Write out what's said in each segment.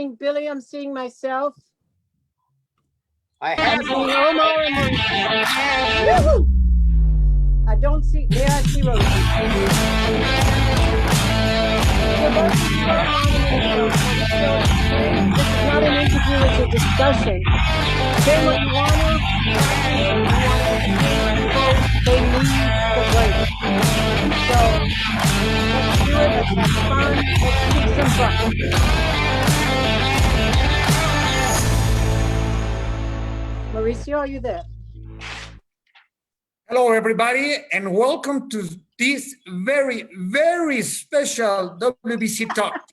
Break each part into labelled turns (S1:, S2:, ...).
S1: seeing Billy. I'm seeing myself.
S2: I have
S1: seeing Omar and Mauricio. I don't see. There I see Rosie. For those of you who are on this is not an interview, it's a discussion. Say what you want to. They need the break. So let's do it. Let's have fun. Let's kick some butt. Mauricio, are you there?
S3: Hello, everybody, and welcome to this very, very special WBC talk.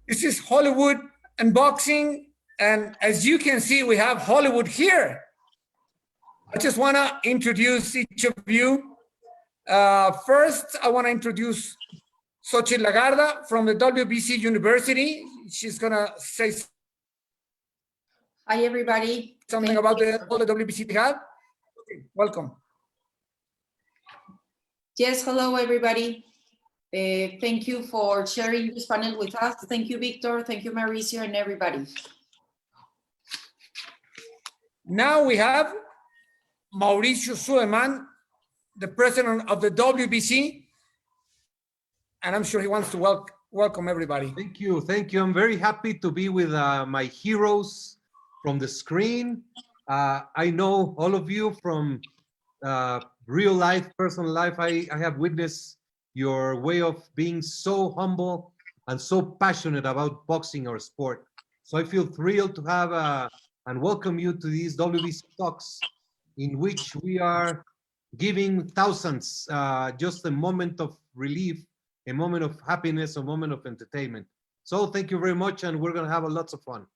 S3: This is Hollywood unboxing, and as you can see, we have Hollywood here. I just want to introduce each of you. First, I want to introduce Xochitl Lagarda from the WBC University. She's going to say
S4: hi, everybody.
S3: Something about all the WBC they have. Okay, welcome.
S4: Yes, hello, everybody. Thank you for sharing this panel with us. Thank you, Victor. Thank you, Mauricio, and everybody.
S3: Now we have Mauricio Suleiman, the president of the WBC, and I'm sure he wants to welcome everybody.
S5: Thank you. Thank you. I'm very happy to be with my heroes from the screen. I know all of you from real life, personal life. I have witnessed your way of being so humble and so passionate about boxing or sport. So I feel thrilled to have and welcome you to these WBC talks in which we are giving thousands just a moment of relief, a moment of happiness, a moment of entertainment. So thank you very much, and we're going to have lots of fun.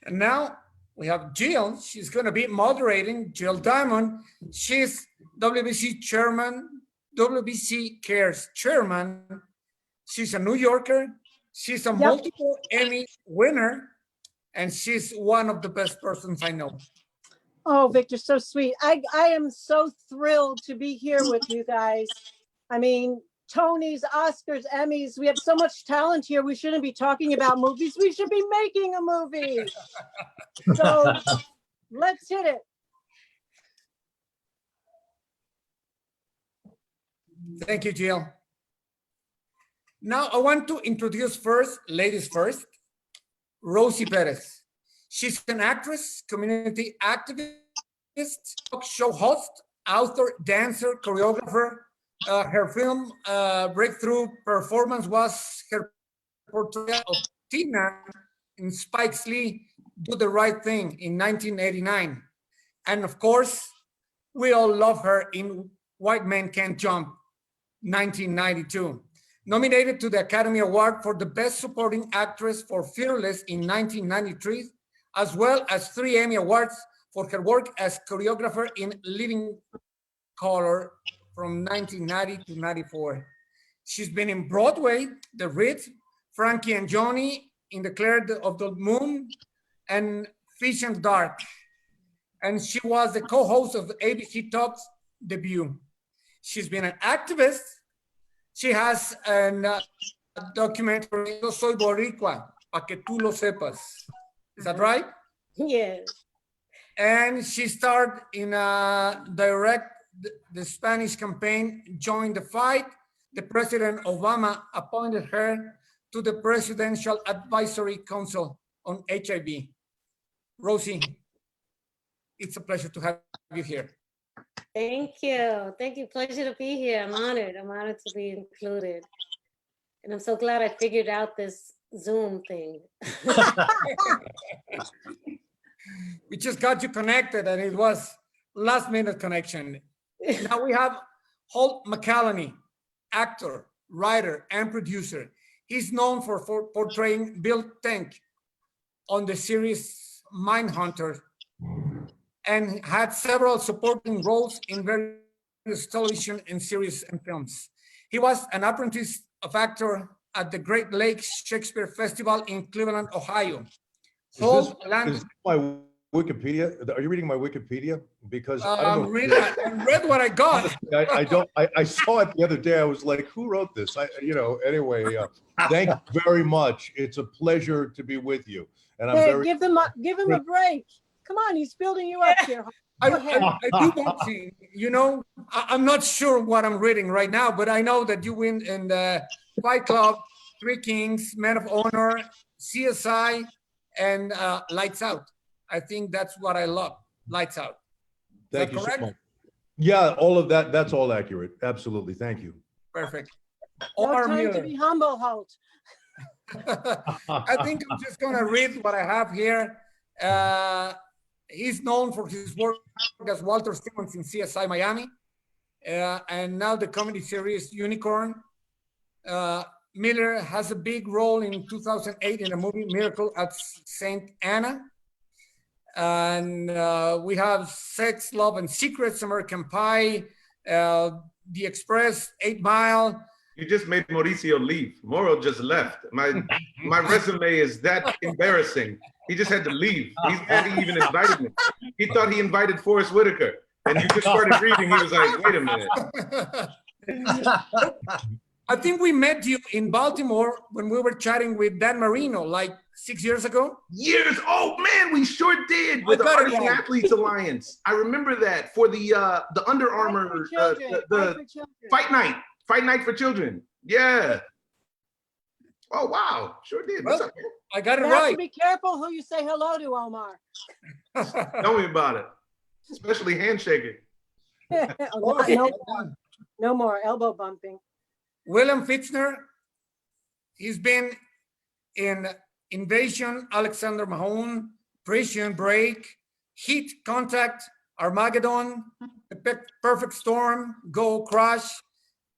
S3: And now we have Jill. She's going to be moderating. Jill Diamond. She's WBC chairman, WBC Cares chairman. She's a New Yorker. She's a multiple Emmy winner, and she's one of the best persons I know.
S1: Oh, Victor, so sweet. I am so thrilled to be here with you guys. I mean, Tonys, Oscars, Emmys, we have so much talent here. We shouldn't be talking about movies. We should be making a movie. So let's hit it.
S3: Thank you, Jill. Now I want to introduce first, ladies first, Rosie Perez. She's an actress, community activist, talk show host, author, dancer, choreographer. Her film breakthrough performance was her portrayal of Tina in Spike Lee's Do the Right Thing in 1989. And of course, we all love her in White Men Can't Jump, 1992. Nominated to the Academy Award for the Best Supporting Actress for Fearless in 1993, as well as 3 Emmy Awards for her work as choreographer in Living Color from 1990 to 94. She's been in Broadway, The Ritz, Frankie and Johnny, in The Clear of the Moon, and Fish and Dark. And she was the co-host of ABC Talks Debut. She's been an activist. She has a documentary, Yo Soy Boricua, Pa' que tú lo sepas. Is that right?
S1: Yes.
S3: And she starred in the Spanish campaign, Join the Fight. The President Obama appointed her to the Presidential Advisory Council on HIV. Rosie, it's a pleasure to have you here.
S6: Thank you. Thank you. Pleasure to be here. I'm honored. I'm honored to be included. And I'm so glad I figured out this Zoom thing.
S3: We just got you connected, and it was last minute connection. Now we have Holt McCallany, actor, writer, and producer. He's known for portraying Bill Tenk on the series Mindhunter, and had several supporting roles in various television and series and films. He was an apprentice of actor at the Great Lakes Shakespeare Festival in Cleveland, Ohio.
S7: Is my Wikipedia? Are you reading my Wikipedia? Because I don't know.
S3: I read what I got.
S7: I don't. I saw it the other day. I was like, "Who wrote this?" Anyway. Thank you very much. It's a pleasure to be with you, and I'm
S1: Hey,
S7: very.
S1: give him a break. Come on, he's building you up here.
S3: I
S1: Go ahead.
S3: do boxing. I'm not sure what I'm reading right now, but I know that you win in the Fight Club, Three Kings, Men of Honor, CSI, and Lights Out. I think that's what I love. Lights Out.
S7: Thank you
S3: correct?
S7: so much. Yeah, all of that. That's all accurate. Absolutely. Thank you.
S3: Perfect.
S1: No
S3: Omar
S1: time to
S3: Miller.
S1: be humble, Holt.
S3: I think I'm just gonna read what I have here. He's known for his work as Walter Simmons in CSI Miami, and now the comedy series Unicorn. Miller has a big role in 2008 in the movie Miracle at St. Anna. And we have Sex, Love, and Secrets, American Pie, The Express, 8 Mile.
S8: You just made Mauricio leave. Moro just left. My resume is that embarrassing. He just had to leave. He's mad he even invited me. He thought he invited Forrest Whitaker. And you just started reading. He was like, wait a minute.
S3: I think we met you in Baltimore when we were chatting with Dan Marino like 6 years ago.
S8: Years? Oh man, we sure did with the Artists and Athletes Alliance. I remember that for the Under Armour, the Fight Night for Children. Yeah. Oh wow, sure did. What's up, man?
S3: I got it
S1: You have
S3: right.
S1: to be careful who you say hello to, Omar.
S8: Tell me about it, especially handshaking.
S1: No more elbow bumping.
S3: William Fichtner, he's been in Invasion, Alexander Mahone, Prison Break, Heat, Contact, Armageddon, The Perfect Storm, Go, Crash,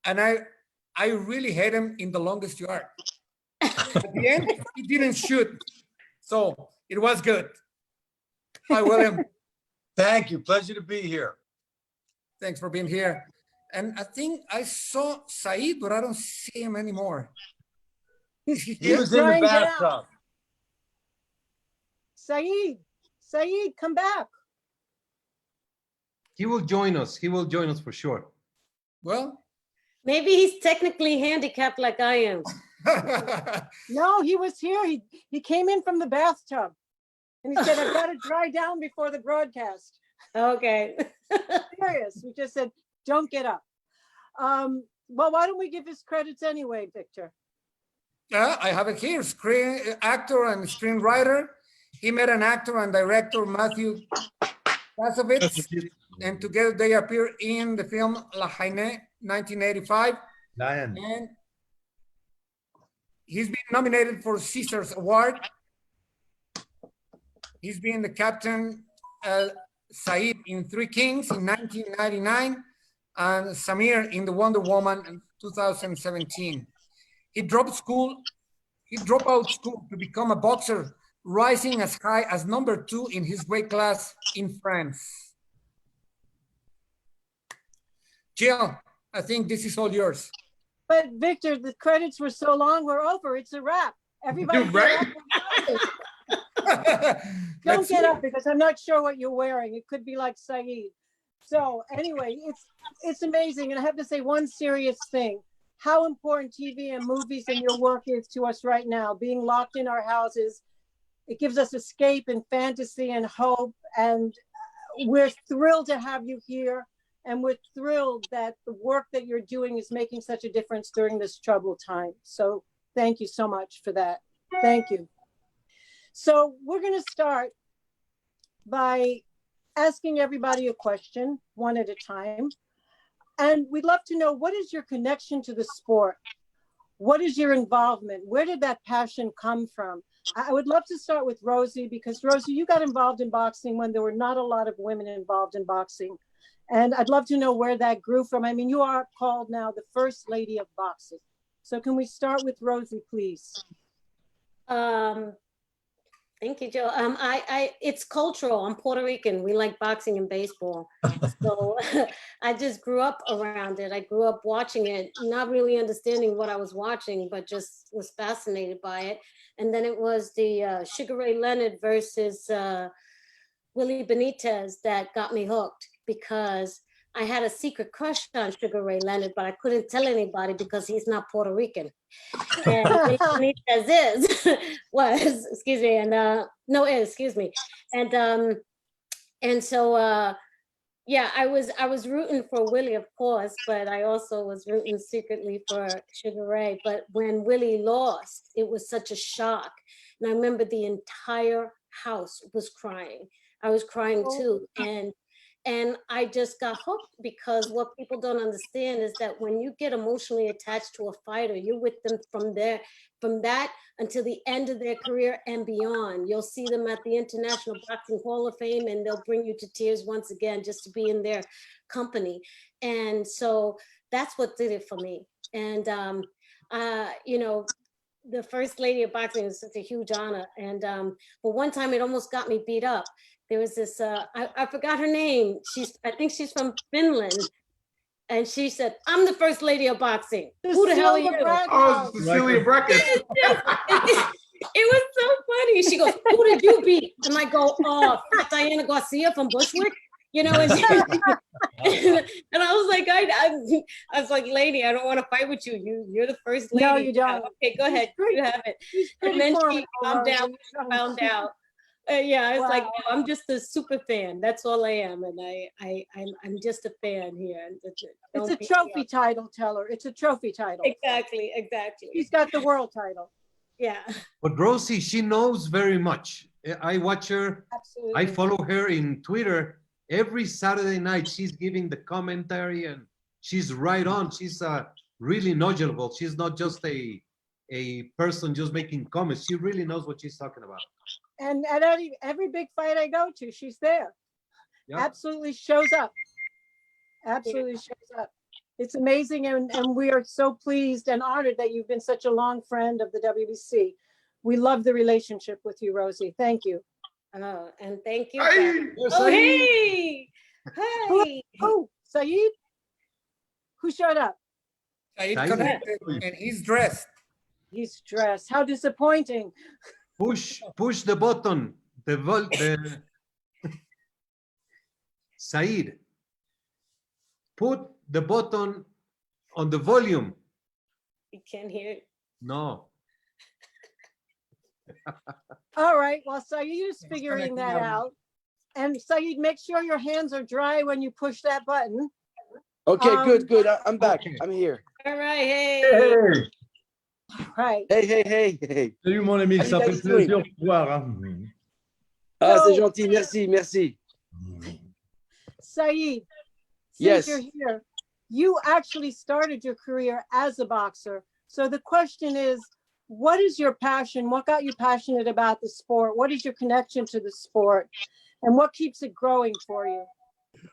S3: and I really hate him in The Longest Yard. At the end, he didn't shoot, so it was good. Hi, William.
S9: Thank you. Pleasure to be here.
S3: Thanks for being here. And I think I saw Saeed, but I don't see him anymore.
S9: He was in the bathtub.
S1: Saeed, come back.
S5: He will join us. He will join us for sure.
S3: Well,
S6: Maybe he's technically handicapped like I am.
S1: No, he was here. He came in from the bathtub. And he said, I've got to dry down before the broadcast.
S6: Okay.
S1: Serious. We just said, don't get up. Well, why don't we give his credits anyway, Victor?
S3: I have it here, actor and screenwriter. He met an actor and director, Matthew Kasovitz, and together they appear in the film La Haine, 1985. And he's been nominated for Caesars Award. He's been the captain, Saeed in Three Kings in 1999, and Samir in the Wonder Woman in 2017. He dropped out school to become a boxer, rising as high as #2 in his weight class in France. Jill, I think this is all yours.
S1: But Victor, the credits were so long, we're over. It's a wrap. Everybody
S8: You're right.
S1: Don't get up because I'm not sure what you're wearing. It could be like Saeed. So anyway, it's amazing. And I have to say one serious thing. How important TV and movies and your work is to us right now. Being locked in our houses, it gives us escape and fantasy and hope. And we're thrilled to have you here. And we're thrilled that the work that you're doing is making such a difference during this troubled time. So thank you so much for that. Thank you. So we're going to start by asking everybody a question, one at a time. And we'd love to know, what is your connection to the sport? What is your involvement? Where did that passion come from? I would love to start with Rosie, because Rosie, you got involved in boxing when there were not a lot of women involved in boxing. And I'd love to know where that grew from. I mean, you are called now the First Lady of Boxing. So can we start with Rosie, please?
S6: Thank you, Joe. It's cultural. I'm Puerto Rican. We like boxing and baseball. So I just grew up around it. I grew up watching it, not really understanding what I was watching, but just was fascinated by it. And then it was the Sugar Ray Leonard versus Willie Benitez that got me hooked, because I had a secret crush on Sugar Ray Leonard, but I couldn't tell anybody because he's not Puerto Rican. And Willie Benitez excuse me, and so yeah, I was rooting for Willie, of course, but I also was rooting secretly for Sugar Ray. But when Willie lost, it was such a shock. And I remember the entire house was crying. I was crying too. And I just got hooked, because what people don't understand is that when you get emotionally attached to a fighter, you're with them from that until the end of their career and beyond. You'll see them at the International Boxing Hall of Fame, and they'll bring you to tears once again just to be in their company. And so that's what did it for me. And you know, the first lady of boxing is such a huge honor. And but one time it almost got me beat up. There was this, I forgot her name. I think she's from Finland. And she said, "I'm the first lady of boxing. Who the hell are you?"
S8: Oh, Cecilia Brackett.
S6: It was so funny. She goes, "Who did you beat?" And I go, "Oh, Diana Garcia from Bushwick." You know, and I was like, I was like, "Lady, I don't want to fight with you. You're the first lady."
S1: No, you don't.
S6: Okay, go ahead. You have it. And then she found out. Yeah, it's like, no, I'm just a super fan. That's all I am, and I'm just a fan here.
S1: It's a trophy title, Teller. It's a trophy title.
S6: Exactly.
S1: She's got the world title.
S6: Yeah.
S5: But Rosie, she knows very much. I watch her.
S1: Absolutely.
S5: I follow her in Twitter every Saturday night. She's giving the commentary, and she's right on. She's really knowledgeable. She's not just a person just making comments. She really knows what she's talking about.
S1: And at every big fight I go to, she's there.
S5: Yeah.
S1: Absolutely shows up. Absolutely shows up. It's amazing, and we are so pleased and honored that you've been such a long friend of the WBC. We love the relationship with you, Rosie. Thank you.
S6: Oh, and thank you.
S8: Hey.
S6: Oh, hey. Hey.
S1: Oh, Saeed? Who showed up?
S3: Saeed
S5: Saeed.
S3: connected, and he's dressed.
S1: He's dressed. How disappointing.
S5: Push the button. The Said, put the button on the volume.
S6: You can't hear it.
S5: No.
S1: All right. Well, Saeed is figuring that out. And Saeed, make sure your hands are dry when you push that button.
S10: Okay, good. I'm back.
S5: Okay.
S10: I'm here.
S6: All right. Hey.
S1: Right.
S10: Hey.
S9: Salut mon ami,
S10: How
S9: ça
S10: you
S9: fait
S10: guys
S9: plaisir
S10: doing?
S9: de te voir. Hein.
S10: Ah, c'est
S1: So-
S10: gentil. Merci.
S1: Saeed, since
S10: Yes.
S1: you're here, you actually started your career as a boxer. So the question is, what is your passion? What got you passionate about the sport? What is your connection to the sport? And what keeps it growing for you?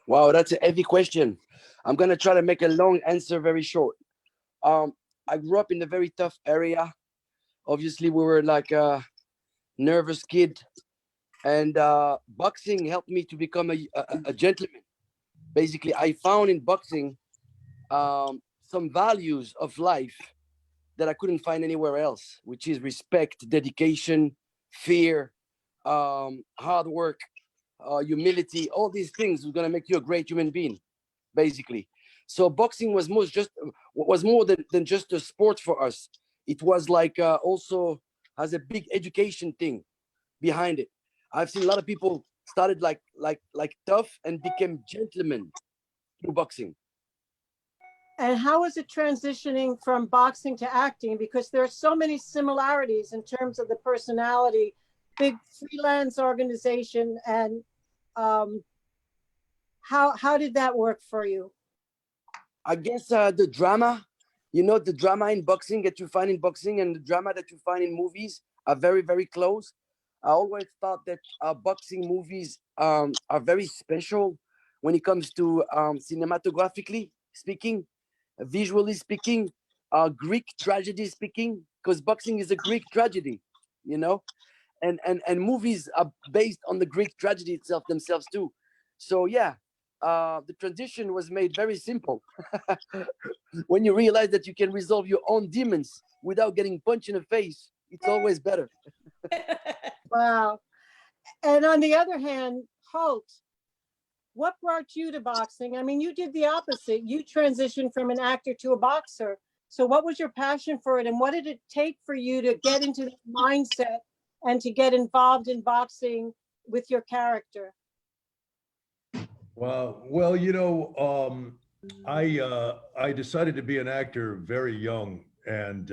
S10: Wow, that's a heavy question. I'm gonna try to make a long answer very short. I grew up in a very tough area. Obviously, we were like a nervous kid, and boxing helped me to become a gentleman. Basically, I found in boxing some values of life that I couldn't find anywhere else, which is respect, dedication, fear, hard work, humility. All these things are gonna make you a great human being, basically. So boxing was more than just a sport for us. It was like also has a big education thing behind it. I've seen a lot of people started like tough and became gentlemen through boxing.
S1: And how is it transitioning from boxing to acting? Because there are so many similarities in terms of the personality, big freelance organization, and how did that work for you?
S10: I guess the drama, the drama in boxing that you find in boxing and the drama that you find in movies are very, very close. I always thought that boxing movies are very special when it comes to cinematographically speaking, visually speaking, Greek tragedy speaking, because boxing is a Greek tragedy, and movies are based on the Greek tragedy themselves too. So yeah, the transition was made very simple. When you realize that you can resolve your own demons without getting punched in the face, it's always better.
S1: Wow. And on the other hand, Holt, what brought you to boxing? I mean, you did the opposite. You transitioned from an actor to a boxer. So what was your passion for it? And what did it take for you to get into the mindset and to get involved in boxing with your character?
S7: Well, I decided to be an actor very young, and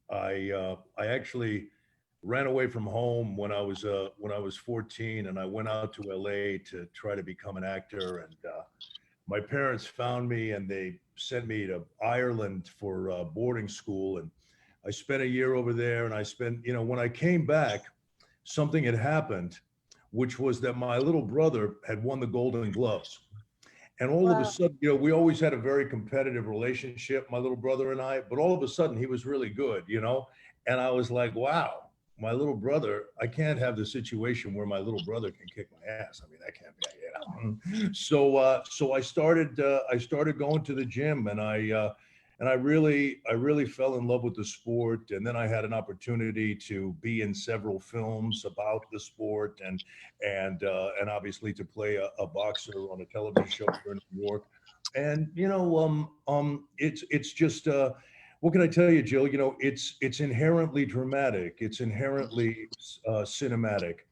S7: I actually ran away from home when I was 14, and I went out to LA to try to become an actor. And my parents found me, and they sent me to Ireland for boarding school, and I spent a year over there. And I spent, when I came back, something had happened, which was that my little brother had won the Golden Gloves. And all of a sudden, we always had a very competitive relationship, my little brother and I, but all of a sudden he was really good, and I was like, wow, my little brother, I can't have the situation where my little brother can kick my ass. I mean, that can't be, So I started going to the gym, and I really fell in love with the sport. And then I had an opportunity to be in several films about the sport, and obviously to play a boxer on a television show here in New York. And it's just what can I tell you, Jill? It's inherently dramatic. It's inherently cinematic.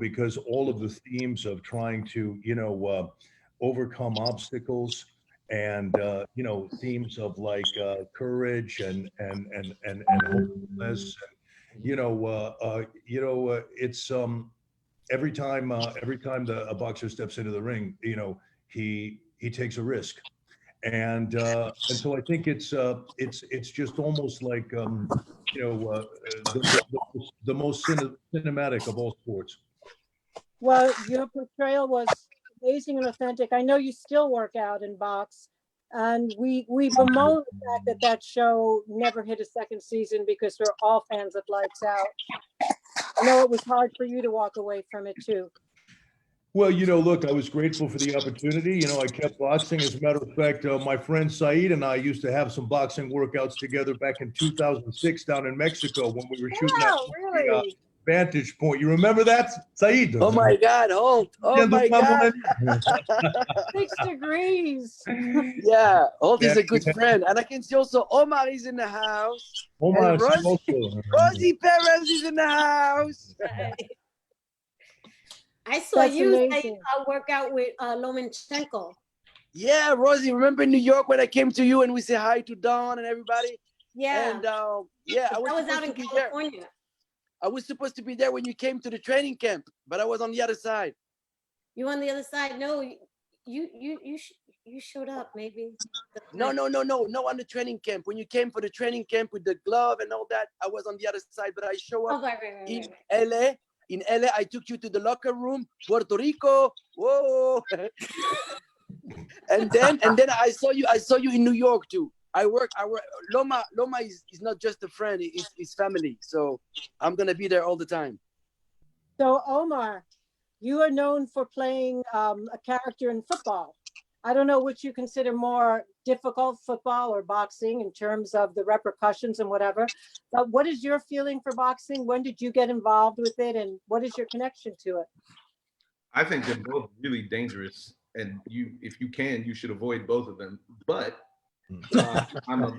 S7: Because all of the themes of trying to overcome obstacles, and themes of like courage and hopefulness. It's every time a boxer steps into the ring, he takes a risk. And so I think it's just almost like the most cinematic of all sports.
S1: Well, your portrayal was amazing and authentic. I know you still work out and box, and we bemoan the fact that that show never hit a second season because we're all fans of Lights Out. I know it was hard for you to walk away from it too.
S7: Well, look, I was grateful for the opportunity. I kept boxing. As a matter of fact, my friend Saeed and I used to have some boxing workouts together back in 2006 down in Mexico when we were shooting
S1: really?
S7: Vantage Point. You remember that, Saeed?
S10: Oh my God, Holt. Oh my God.
S1: 6 degrees.
S10: Yeah, Holt is a good friend. And I can see also Omar is in the house.
S7: Omar,
S10: And Rosie Perez is in the house.
S6: I saw
S1: That's
S6: you
S1: amazing.
S6: work out with Lomachenko.
S10: Yeah, Rosie, remember in New York when I came to you and we say hi to Dawn and everybody?
S6: Yeah.
S10: And yeah,
S6: I was out in California.
S10: I was supposed to be there when you came to the training camp, but I was on the other side.
S6: You on the other side? No, you showed up maybe.
S10: No, on the training camp. When you came for the training camp with the glove and all that, I was on the other side, but I show up in LA. In LA, I took you to the locker room, Puerto Rico. Whoa. and then I saw you in New York too. I work. Loma is not just a friend, it's family. So I'm gonna be there all the time.
S1: So Omar, you are known for playing a character in football. I don't know which you consider more difficult, football or boxing, in terms of the repercussions and whatever. But what is your feeling for boxing? When did you get involved with it, and what is your connection to it?
S8: I think they're both really dangerous, and if you can, you should avoid both of them. But I'm a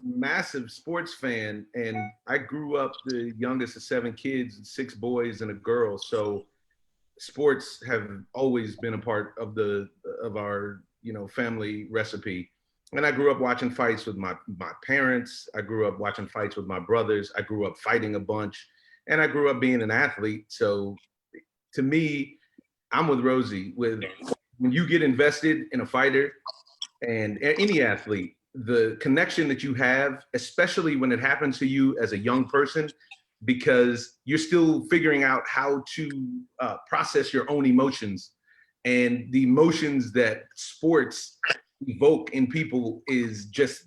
S8: massive sports fan, and I grew up the youngest of 7 kids, 6 boys and a girl. So sports have always been a part of our family recipe. And I grew up watching fights with my parents. I grew up watching fights with my brothers. I grew up fighting a bunch, and I grew up being an athlete. So to me, I'm with Rosie. When you get invested in a fighter and any athlete, the connection that you have, especially when it happens to you as a young person, because you're still figuring out how to process your own emotions, and the emotions that sports evoke in people is just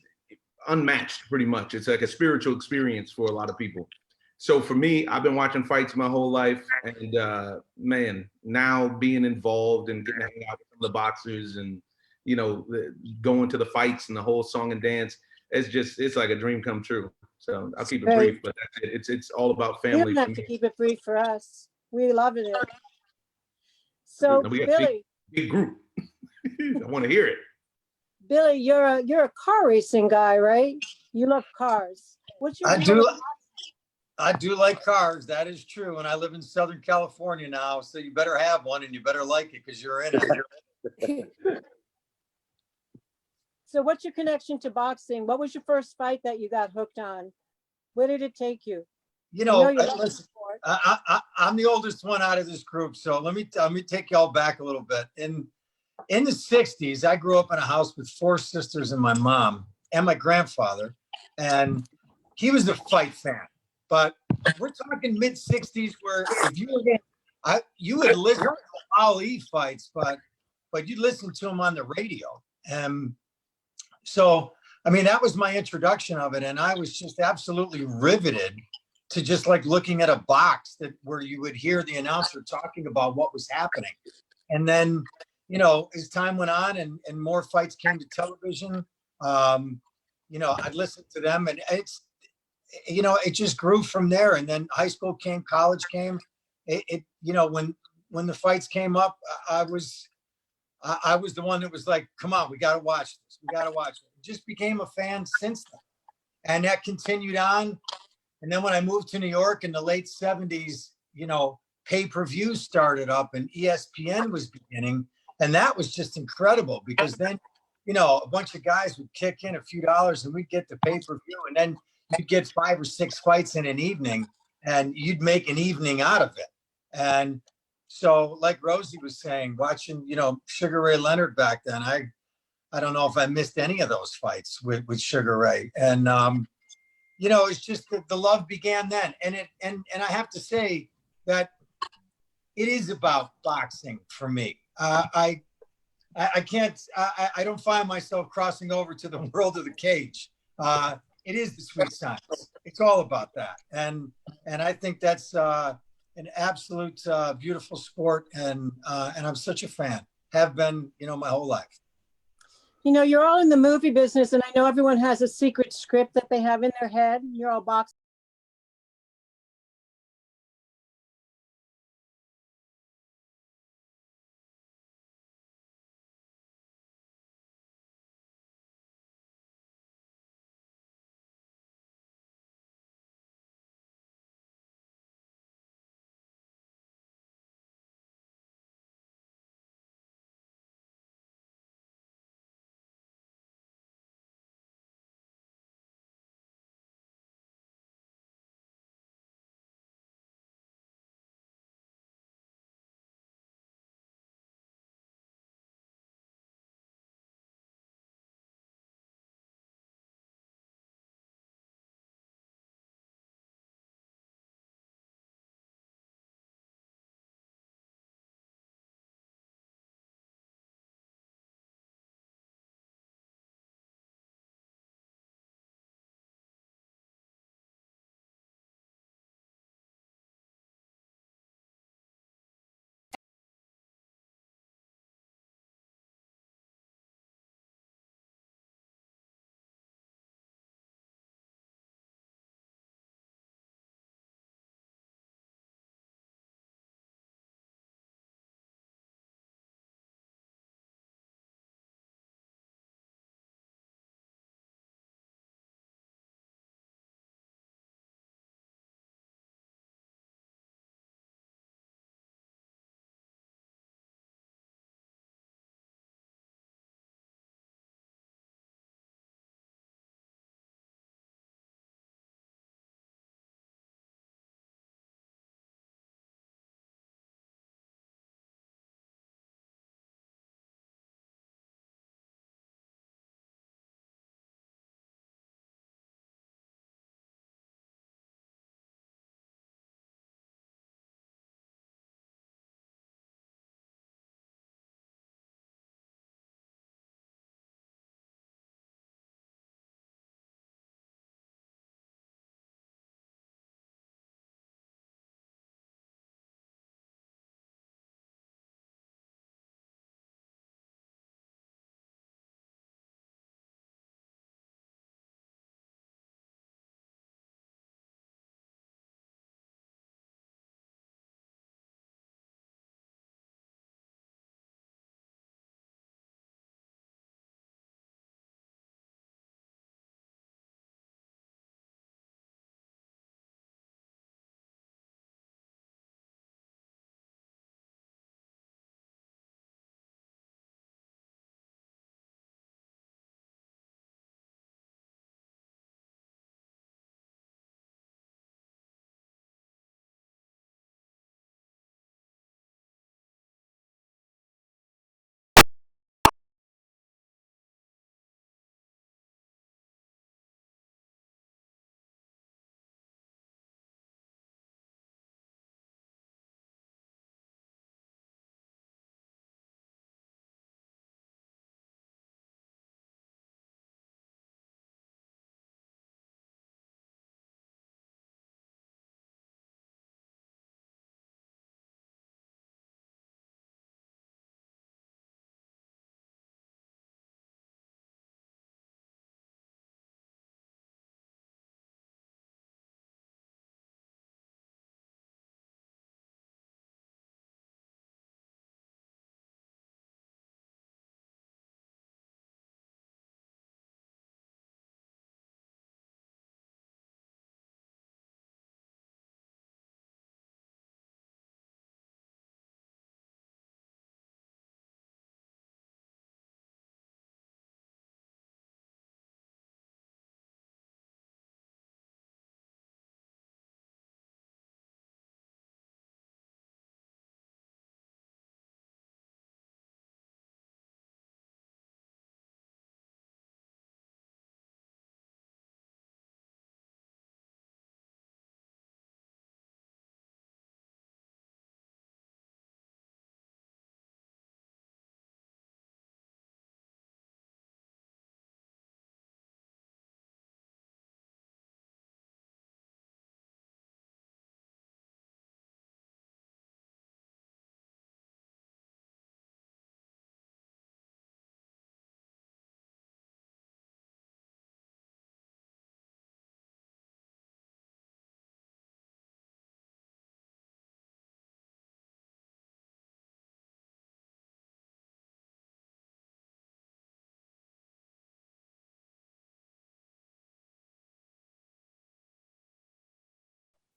S8: unmatched pretty much. It's like a spiritual experience for a lot of people. So for me, I've been watching fights my whole life, and man, now being involved and getting to hang out with some of the boxers and going to the fights and the whole song and dance, it's like a dream come true. So I'll keep it brief, but that's it. It's all about family.
S1: You don't have to keep it brief for us. We love it. So
S8: Now we got
S1: Billy,
S8: big group. I want to hear it.
S1: Billy, you're a car racing guy, right? You love cars. What's your
S9: I do like cars. That is true. And I live in Southern California now. So you better have one and you better like it because you're in it.
S1: So what's your connection to boxing? What was your first fight that you got hooked on? Where did it take you?
S9: You know,
S1: you love the
S9: listen,
S1: sport.
S9: I'm the oldest one out of this group. So let me take y'all back a little bit. In the 60s, I grew up in a house with 4 sisters and my mom and my grandfather. And he was a fight fan. But we're talking mid 60s where if you were you would listen to Ali fights, but you'd listen to him on the radio. And so, I mean, that was my introduction of it. And I was just absolutely riveted to just like looking at a box where you would hear the announcer talking about what was happening. And then, you know, as time went on and more fights came to television, you know, I'd listen to them and you know, it just grew from there. And then high school came, college came. You know, when the fights came up, I was the one that was like, come on, we got to watch this. We got to watch it. Just became a fan since then. And that continued on. And then when I moved to New York in the late 70s, you know, pay-per-view started up and ESPN was beginning. And that was just incredible because then, you know, a bunch of guys would kick in a few dollars and we'd get the pay-per-view. And then you'd get 5 or 6 fights in an evening and you'd make an evening out of it. And so like Rosie was saying, watching, you know, Sugar Ray Leonard back then, I don't know if I missed any of those fights with Sugar Ray. And, you know, it's just that the love began then. And I have to say that it is about boxing for me. I can't, I don't find myself crossing over to the world of the cage. It is the sweet science. It's all about that. And I think that's an absolute beautiful sport. And I'm such a fan, have been, you know, my whole life.
S1: You know, you're all in the movie business, and I know everyone has a secret script that they have in their head. You're all boxing.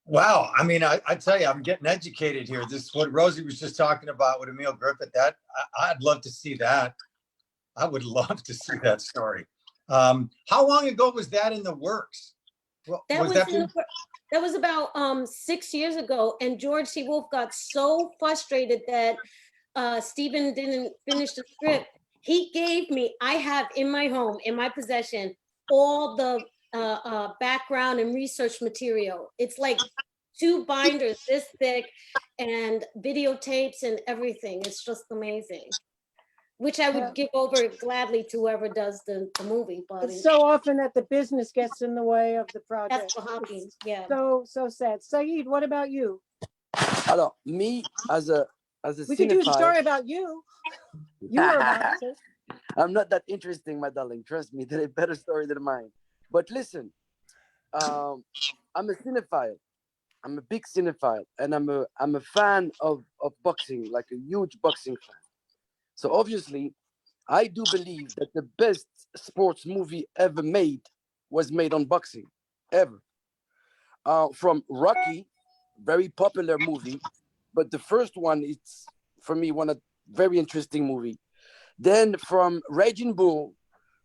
S9: Wow. I mean, I tell you, I'm getting educated here. This is what Rosie was just talking about with Emil Griffith. I'd love to see that. I would love to see that story. How long ago was that in the works?
S6: That was about 6 years ago, and George C. Wolfe got so frustrated that Stephen didn't finish the script. He gave me, I have in my home, in my possession, all the background and research material. It's like 2 binders this thick and videotapes and everything. It's just amazing. Which I would give over gladly to whoever does the movie. But
S1: It's so often that the business gets in the way of the project.
S6: that's what happens. Yeah.
S1: So sad. Saeed, what about you?
S10: Alors, me as a
S1: We could do a
S10: cinephile,
S1: story about you. You were about to.
S10: I'm not that interesting, my darling. Trust me, they're a better story than mine. But listen, I'm a cinephile. I'm a big cinephile, and I'm a fan of boxing, like a huge boxing fan. So obviously, I do believe that the best sports movie ever made was made on boxing, ever. From Rocky, very popular movie, but the first one, it's for me one of very interesting movie. Then from Raging Bull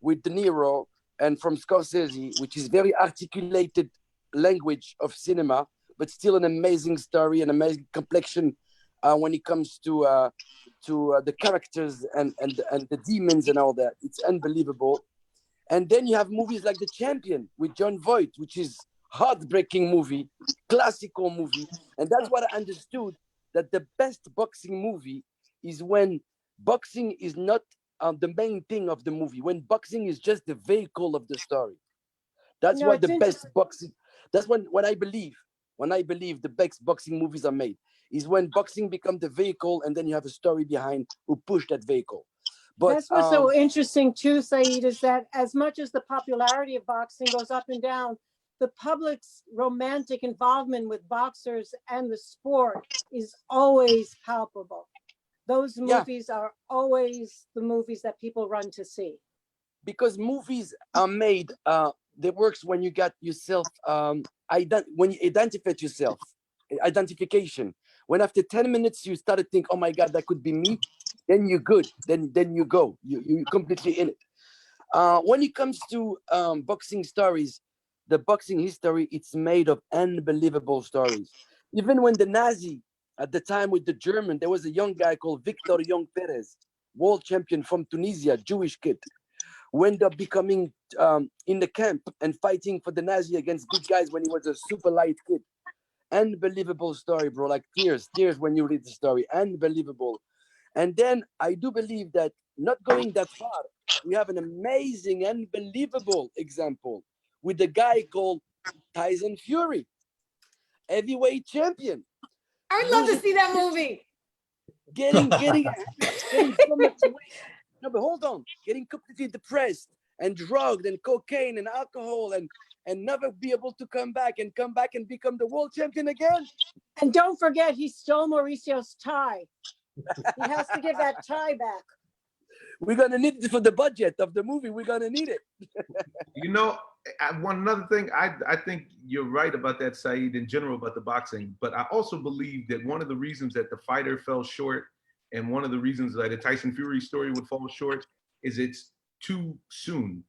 S10: with De Niro, and from Scorsese, which is very articulated language of cinema, but still an amazing story, an amazing complexion when it comes to the characters and the demons and all that. It's unbelievable. And then you have movies like The Champion with John Voight, which is heartbreaking movie, classical movie. And that's what I understood, that the best boxing movie is when boxing is not the main thing of the movie, when boxing is just the vehicle of the story. That's what the best boxing, that's when I believe the best boxing movies are made, is when boxing becomes the vehicle and then you have a story behind who push that vehicle. But
S1: that's what's so interesting too, Saeed, is that as much as the popularity of boxing goes up and down, the public's romantic involvement with boxers and the sport is always palpable. Those movies are always the movies that people run to see.
S10: Because movies are made, that works when you got yourself, when you identify yourself, identification. When after 10 minutes you start to think, oh my God, that could be me, then you're good. Then you go. You're completely in it. When it comes to boxing stories, the boxing history, it's made of unbelievable stories. Even when the Nazi, at the time with the German, there was a young guy called Victor Young Perez, world champion from Tunisia, Jewish kid, who ended up becoming in the camp and fighting for the Nazi against big guys when he was a super light kid. Unbelievable story, bro. Like tears when you read the story. Unbelievable. And then I do believe that, not going that far, we have an amazing, unbelievable example with the guy called Tyson Fury, heavyweight champion.
S6: I would love to see that movie.
S10: Getting so much weight. No, but hold on. Getting completely depressed and drugged and cocaine and alcohol and never be able to come back and become the world champion again.
S1: And don't forget, he stole Mauricio's tie. He has to give that tie back.
S10: We're going to need it for the budget of the movie. We're going to need it.
S8: You know, another thing, I think you're right about that, Saeed, in general about the boxing. But I also believe that one of the reasons that the fighter fell short, and one of the reasons that the Tyson Fury story would fall short, is it's too soon.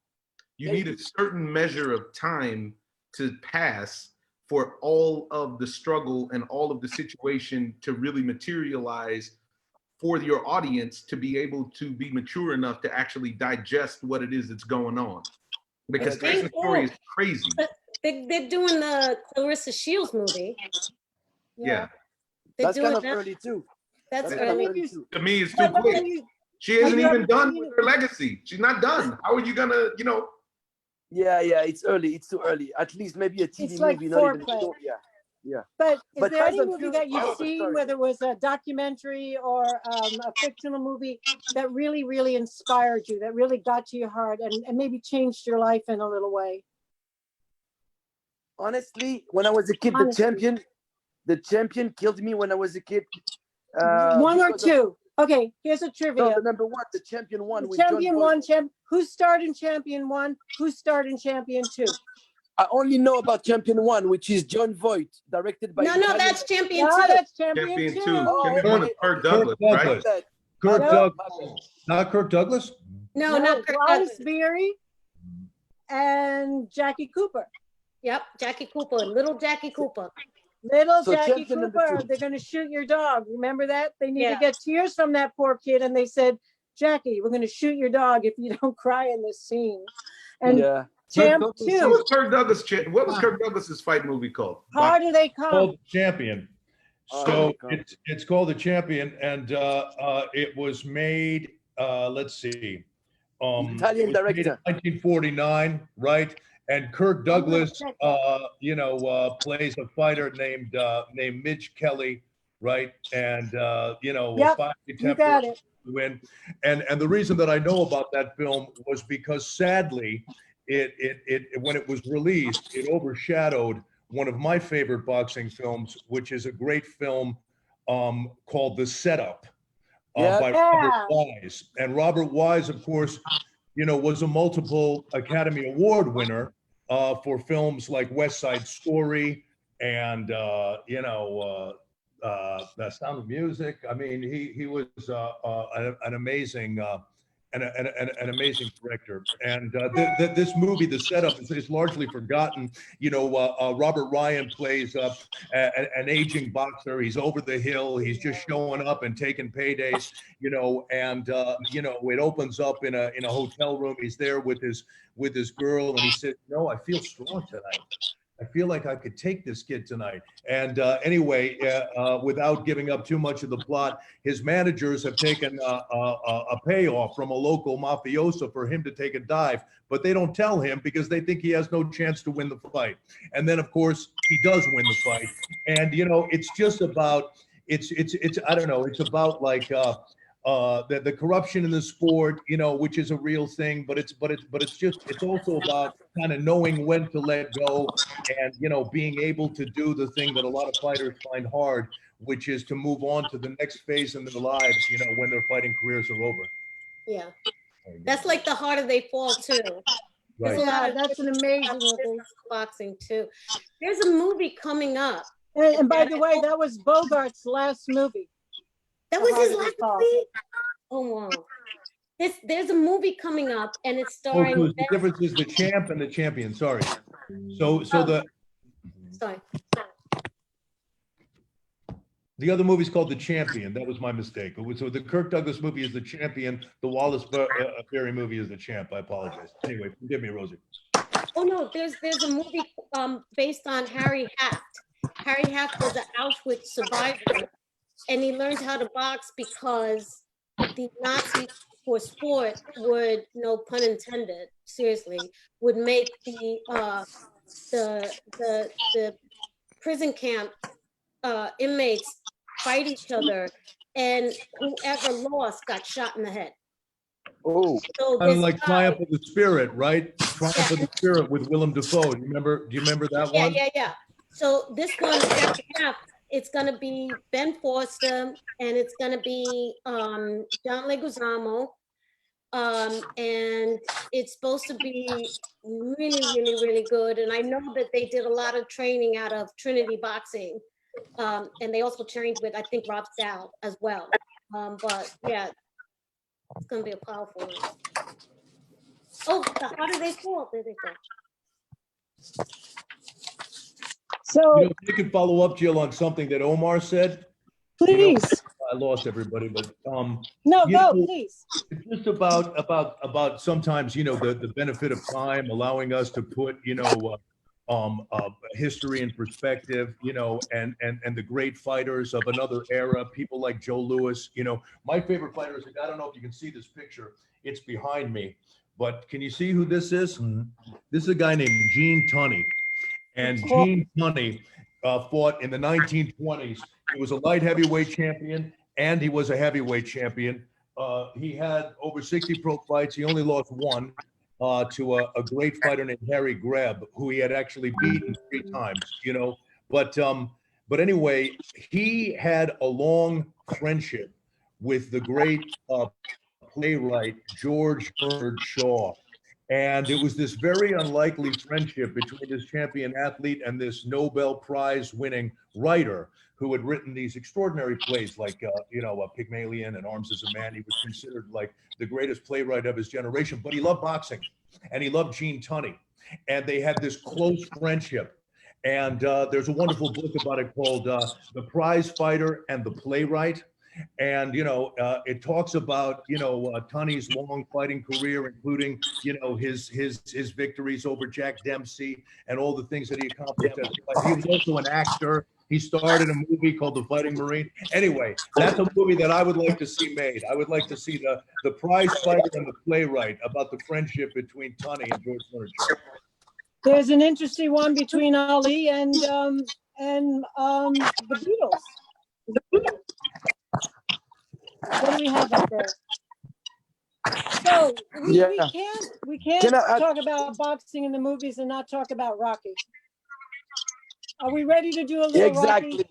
S8: You need a certain measure of time to pass for all of the struggle and all of the situation to really materialize for your audience to be able to be mature enough to actually digest what it is that's going on. Because Tyson's story is crazy.
S6: But they're doing the Clarissa Shields movie.
S8: Yeah.
S10: That's kind of early too.
S6: That's early.
S8: To me, it's too quick. She isn't even done with her legacy. She's not done. How are you gonna,
S10: Yeah, it's early. It's too early. At least maybe a TV movie, not even a show. Yeah.
S1: But is there any
S10: Tyson
S1: movie
S10: Fury,
S1: that you've seen, whether it was a documentary or a fictional movie, that really, really inspired you, that really got to your heart and maybe changed your life in a little way?
S10: Honestly, when I was a kid, the champion killed me when I was a kid.
S1: One or two. Okay, here's a trivia.
S10: No, the number one, the Champion one.
S1: Champion one, who starred in Champion 1? Who starred in Champion 2?
S10: I only know about Champion 1, which is John Voight, directed by
S6: No,
S10: Italian.
S6: that's champion
S1: No,
S6: two.
S1: that's champion
S8: Champion
S1: two.
S8: two.
S10: Oh,
S8: Champion one is
S10: okay,
S8: Kirk
S10: okay.
S8: Douglas,
S7: Kirk
S8: right?
S7: Douglas.
S10: That.
S7: Kirk
S10: My
S7: Douglas,
S10: bad.
S7: not Kirk Douglas?
S6: No,
S1: No,
S6: not Kirk
S1: Wallace
S6: Douglas.
S1: Beery and Jackie Cooper.
S6: Yep, Jackie Cooper, little Jackie Cooper.
S1: Little
S10: So
S1: Jackie
S10: champion number
S1: Cooper,
S10: 2.
S1: they're going to shoot your dog. Remember that? They need
S6: Yeah.
S1: to get tears from that poor kid. And they said, Jackie, we're going to shoot your dog if you don't cry in this scene. And
S10: Yeah.
S1: champ
S5: Kirk Douglas
S8: What
S1: two,
S8: was Kirk Douglas? What was Kirk Douglas's fight movie called?
S1: Harder They Come.
S7: Called Champion.
S10: Oh,
S7: So
S10: my God.
S7: it's called The Champion, and it was made, let's see.
S10: Italian
S7: it was made in
S10: director.
S7: 1949, right? And Kirk Douglas, plays a fighter named Midge Kelly, right? And
S1: Yep,
S7: five
S1: you got it.
S7: to win. And the reason that I know about that film was because sadly, it when it was released, it overshadowed one of my favorite boxing films, which is a great film called The Setup
S10: Yeah.
S7: by Robert Wise. And Robert Wise, of course, was a multiple Academy Award winner for films like West Side Story and The Sound of Music. I mean, he was an amazing an amazing director. And this movie, The Setup, is largely forgotten. Robert Ryan plays an aging boxer. He's over the hill. He's just showing up and taking paydays. It opens up in a hotel room. He's there with his girl, and he said, I feel strong tonight. I feel like I could take this kid tonight. And anyway, without giving up too much of the plot, his managers have taken a payoff from a local mafioso for him to take a dive, but they don't tell him because they think he has no chance to win the fight. And then, of course, he does win the fight. And it's just about it's I don't know. It's about like the corruption in the sport, which is a real thing, but it's also about kind of knowing when to let go and, being able to do the thing that a lot of fighters find hard, which is to move on to the next phase in their lives, when their fighting careers are over.
S6: Yeah, that's like The Harder They Fall too. There's a lot
S1: Yeah,
S6: of
S1: that's an amazing movie.
S6: boxing too. There's a movie coming up.
S1: And by the way, that was Bogart's last movie.
S6: That
S1: The
S6: was his
S1: Harder They
S6: last
S1: Fall.
S6: movie? Oh, wow. There's a movie coming up, and it's starring.
S7: Oh, so the difference is the champ and the champion. Sorry. So
S6: Sorry.
S7: the other movie's called The Champion. That was my mistake. So the Kirk Douglas movie is The Champion. The Wallace Berry movie is The Champ. I apologize. Anyway, forgive me, Rosie.
S6: Oh no, there's a movie based on Harry Haft. Harry Haft was an Auschwitz survivor, and he learned how to box because the Nazis for sport would, no pun intended, seriously, would make the prison camp inmates fight each other, and whoever lost got shot in the head.
S10: Oh,
S6: So
S7: Kind of
S6: this
S7: like
S6: guy-
S7: Triumph of the Spirit, right? Triumph of the Spirit with Willem Dafoe. Do you remember that
S6: Yeah,
S7: one?
S6: yeah. So this one, second half, it's gonna be Ben Foster, and it's gonna be John Leguizamo, and it's supposed to be really, really, really good. And I know that they did a lot of training out of Trinity Boxing, and they also trained with, I think, Rob Sal as well. But yeah, it's gonna be a powerful one. Oh, how do they fall? There they go.
S1: So
S7: You can follow up, Jill, on something that Omar said.
S1: please,
S7: I lost everybody, but
S1: no,
S7: you
S1: go,
S7: know,
S1: please.
S7: it's just about sometimes, the benefit of time, allowing us to put, history in perspective, and the great fighters of another era, people like Joe Louis. My favorite fighter is, I don't know if you can see this picture, it's behind me, but can you see who this is? This is a guy named Gene Tunney. And Gene Tunney fought in the 1920s. He was a light heavyweight champion, and he was a heavyweight champion. He had over 60 pro fights. He only lost one to a great fighter named Harry Greb, who he had actually beaten 3 times, But anyway, he had a long friendship with the great playwright George Bernard Shaw. And it was this very unlikely friendship between this champion athlete and this Nobel Prize winning writer who had written these extraordinary plays like, Pygmalion and Arms as a Man. He was considered like the greatest playwright of his generation, but he loved boxing and he loved Gene Tunney. And they had this close friendship. And there's a wonderful book about it called The Prize Fighter and the Playwright. And, it talks about, Tunney's long fighting career, including, his victories over Jack Dempsey and all the things that he accomplished. He was also an actor. He starred in a movie called The Fighting Marine. Anyway, that's a movie that I would like to see made. I would like to see the Prize Fighter and the Playwright about the friendship between Tunney and George Bernard Shaw.
S1: There's an interesting one between Ali and the Beatles. What do we have up there? So we can't
S10: Can I-
S1: talk about boxing in the movies and not talk about Rocky. Are we ready to do a little
S10: Exactly.
S1: Rocky?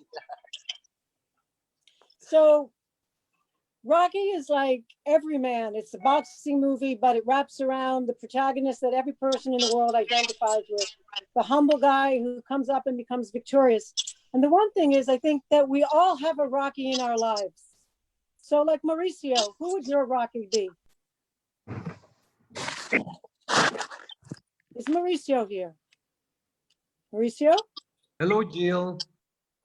S1: So Rocky is like every man. It's a boxing movie, but it wraps around the protagonist that every person in the world identifies with, the humble guy who comes up and becomes victorious. And the one thing is, I think that we all have a Rocky in our lives. So like Mauricio, who would your Rocky be? Is Mauricio here? Mauricio?
S5: Hello, Jill.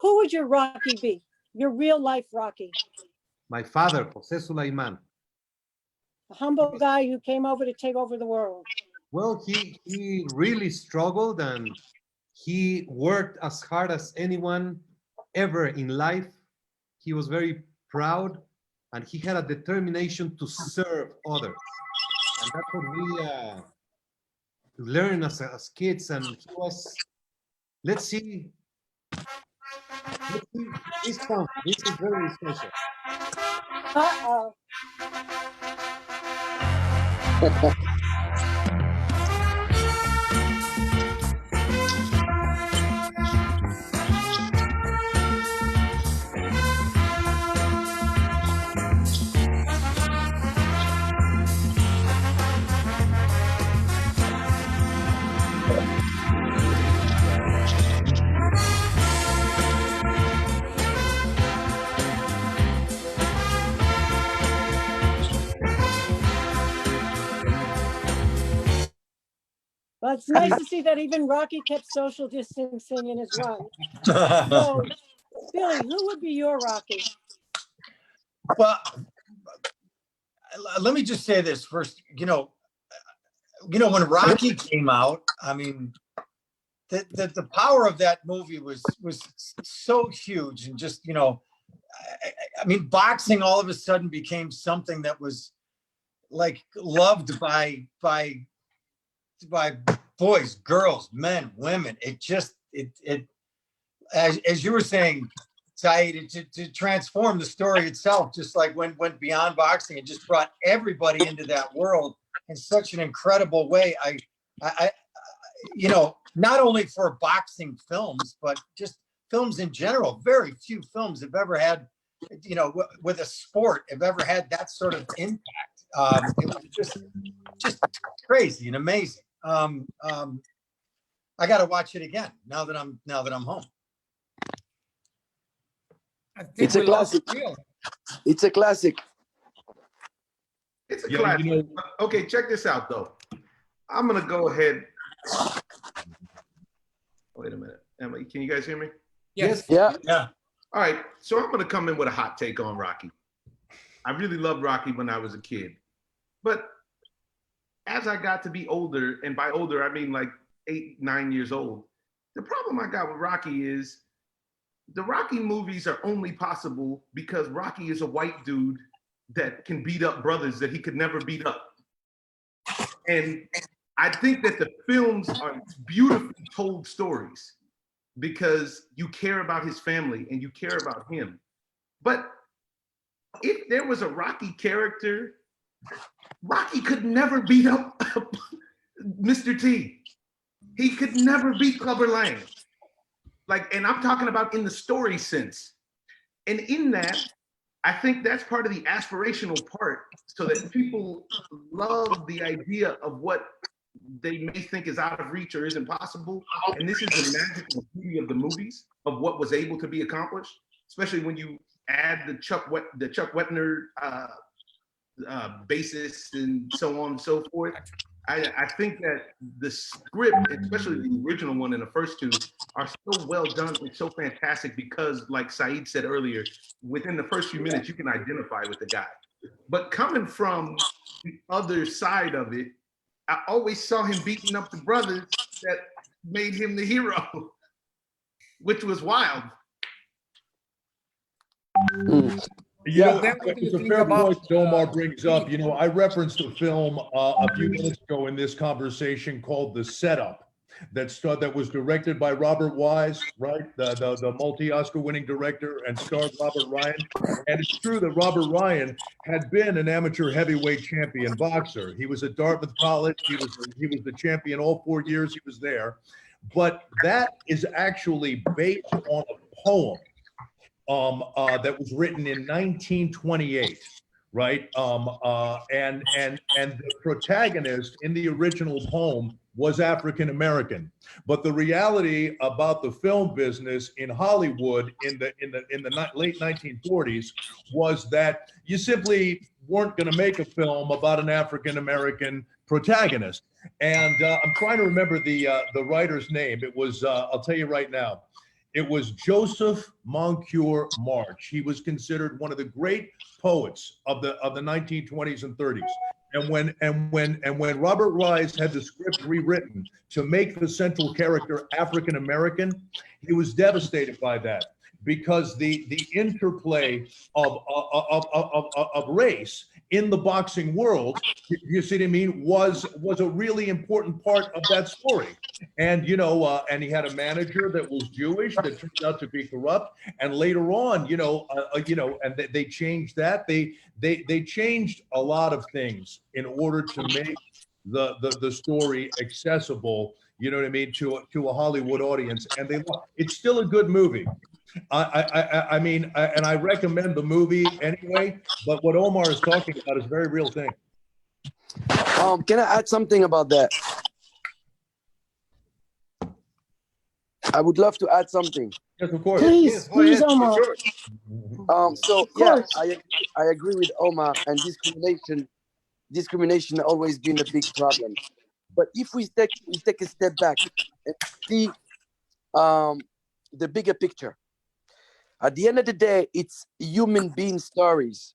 S1: Who would your Rocky be? Your real life Rocky?
S5: My father, Jose Sulaiman.
S1: A humble guy who came over to take over the world.
S5: Well, he really struggled and he worked as hard as anyone ever in life. He was very proud and he had a determination to serve others. And that's what we learn as kids. And he was, let's see, this song, this is very special.
S1: Uh-oh. Well, it's nice to see that even Rocky kept social distancing in his run. So, Billy, who would be your Rocky?
S9: Well, let me just say this first. When Rocky came out, I mean, the power of that movie was so huge, and just I mean, boxing all of a sudden became something that was like loved by boys, girls, men, women. It just as you were saying, Saeed, to transform the story itself, just like went beyond boxing and just brought everybody into that world in such an incredible way. I not only for boxing films, but just films in general. Very few films have ever had, with a sport, have ever had that sort of impact. It was just crazy and amazing. I got to watch it again now that I'm home.
S3: It's a classic.
S10: It's a classic.
S8: It's a
S7: Yeah,
S8: classic. Okay, check this out though. I'm gonna go ahead. Wait a minute. Emily, can you guys hear me?
S3: Yes.
S10: Yeah.
S8: All right, so I'm gonna come in with a hot take on Rocky. I really loved Rocky when I was a kid, but as I got to be older, and by older I mean like 8, 9 years old, the problem I got with Rocky is the Rocky movies are only possible because Rocky is a white dude that can beat up brothers that he could never beat up. And I think that the films are beautifully told stories because you care about his family and you care about him. But if there was a Rocky character, Rocky could never beat up Mr. T. He could never beat Clubber Lang. And I'm talking about in the story sense. And in that, I think that's part of the aspirational part, so that people love the idea of what they may think is out of reach or isn't possible. And this is the magic and beauty of the movies, of what was able to be accomplished, especially when you add the Chuck Wetner basis and so on and so forth. I think that the script, especially the original one and the first two, are so well done. It's so fantastic because, like Saeed said earlier, within the first few minutes, you can identify with the guy. But coming from the other side of it, I always saw him beating up the brothers that made him the hero, which was wild.
S7: You know,
S3: Dan, what do you
S7: it's a
S3: think
S7: fair
S3: about,
S7: point that Omar brings up. You know, I referenced a film a few minutes ago in this conversation called The Setup that was directed by Robert Wise, right? The multi-Oscar winning director, and starred Robert Ryan. And it's true that Robert Ryan had been an amateur heavyweight champion boxer. He was at Dartmouth College. He was the champion all 4 years he was there. But that is actually based on a poem that was written in 1928, right? And the protagonist in the original poem was African American, but the reality about the film business in Hollywood in the late 1940s was that you simply weren't going to make a film about an African American protagonist. And I'm trying to remember the writer's name. It was I'll tell you right now. It was Joseph Moncure March. He was considered one of the great poets of the 1920s and 30s. And when Robert Wise had the script rewritten to make the central character African American, he was devastated by that, because the interplay of race in the boxing world, you see what I mean, was a really important part of that story. And and he had a manager that was Jewish that turned out to be corrupt. And later on, and they changed that. They changed a lot of things in order to make the story accessible. You know what I mean, to a Hollywood audience. And it's still a good movie. I mean, and I recommend the movie anyway, but what Omar is talking about is a very real thing.
S10: Can I add something about that? I would love to add something.
S7: Yes, of course.
S1: Please, please, Omar.
S10: So yeah, I agree with Omar, and discrimination always been a big problem. But if we take a step back and see the bigger picture, at the end of the day, it's human being stories.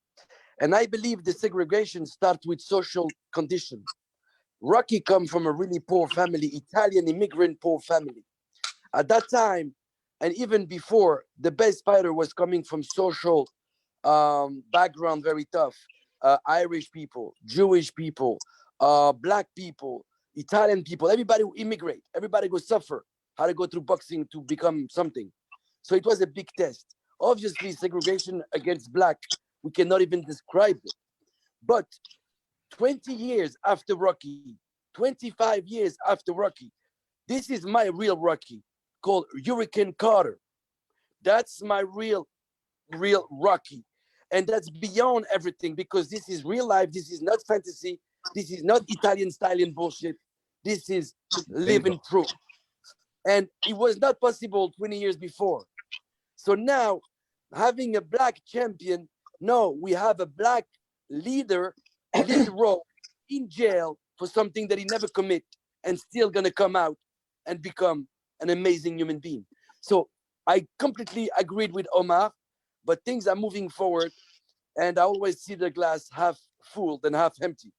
S10: And I believe the segregation starts with social condition. Rocky come from a really poor family, Italian immigrant poor family. At that time, and even before, the best fighter was coming from social background, very tough. Irish people, Jewish people, Black people, Italian people, everybody who immigrate, everybody go suffer, how to go through boxing to become something. So it was a big test. Obviously, segregation against Black, we cannot even describe it. But 20 years after Rocky, 25 years after Rocky, this is my real Rocky, called Hurricane Carter. That's my real Rocky. And that's beyond everything, because this is real life. This is not fantasy. This is not Italian styling bullshit. This is living proof. And it was not possible 20 years before. So now, having a Black champion, no, we have a Black leader, lead role in jail for something that he never commit, and still gonna come out and become an amazing human being. So I completely agreed with Omar, but things are moving forward, and I always see the glass half full than half empty.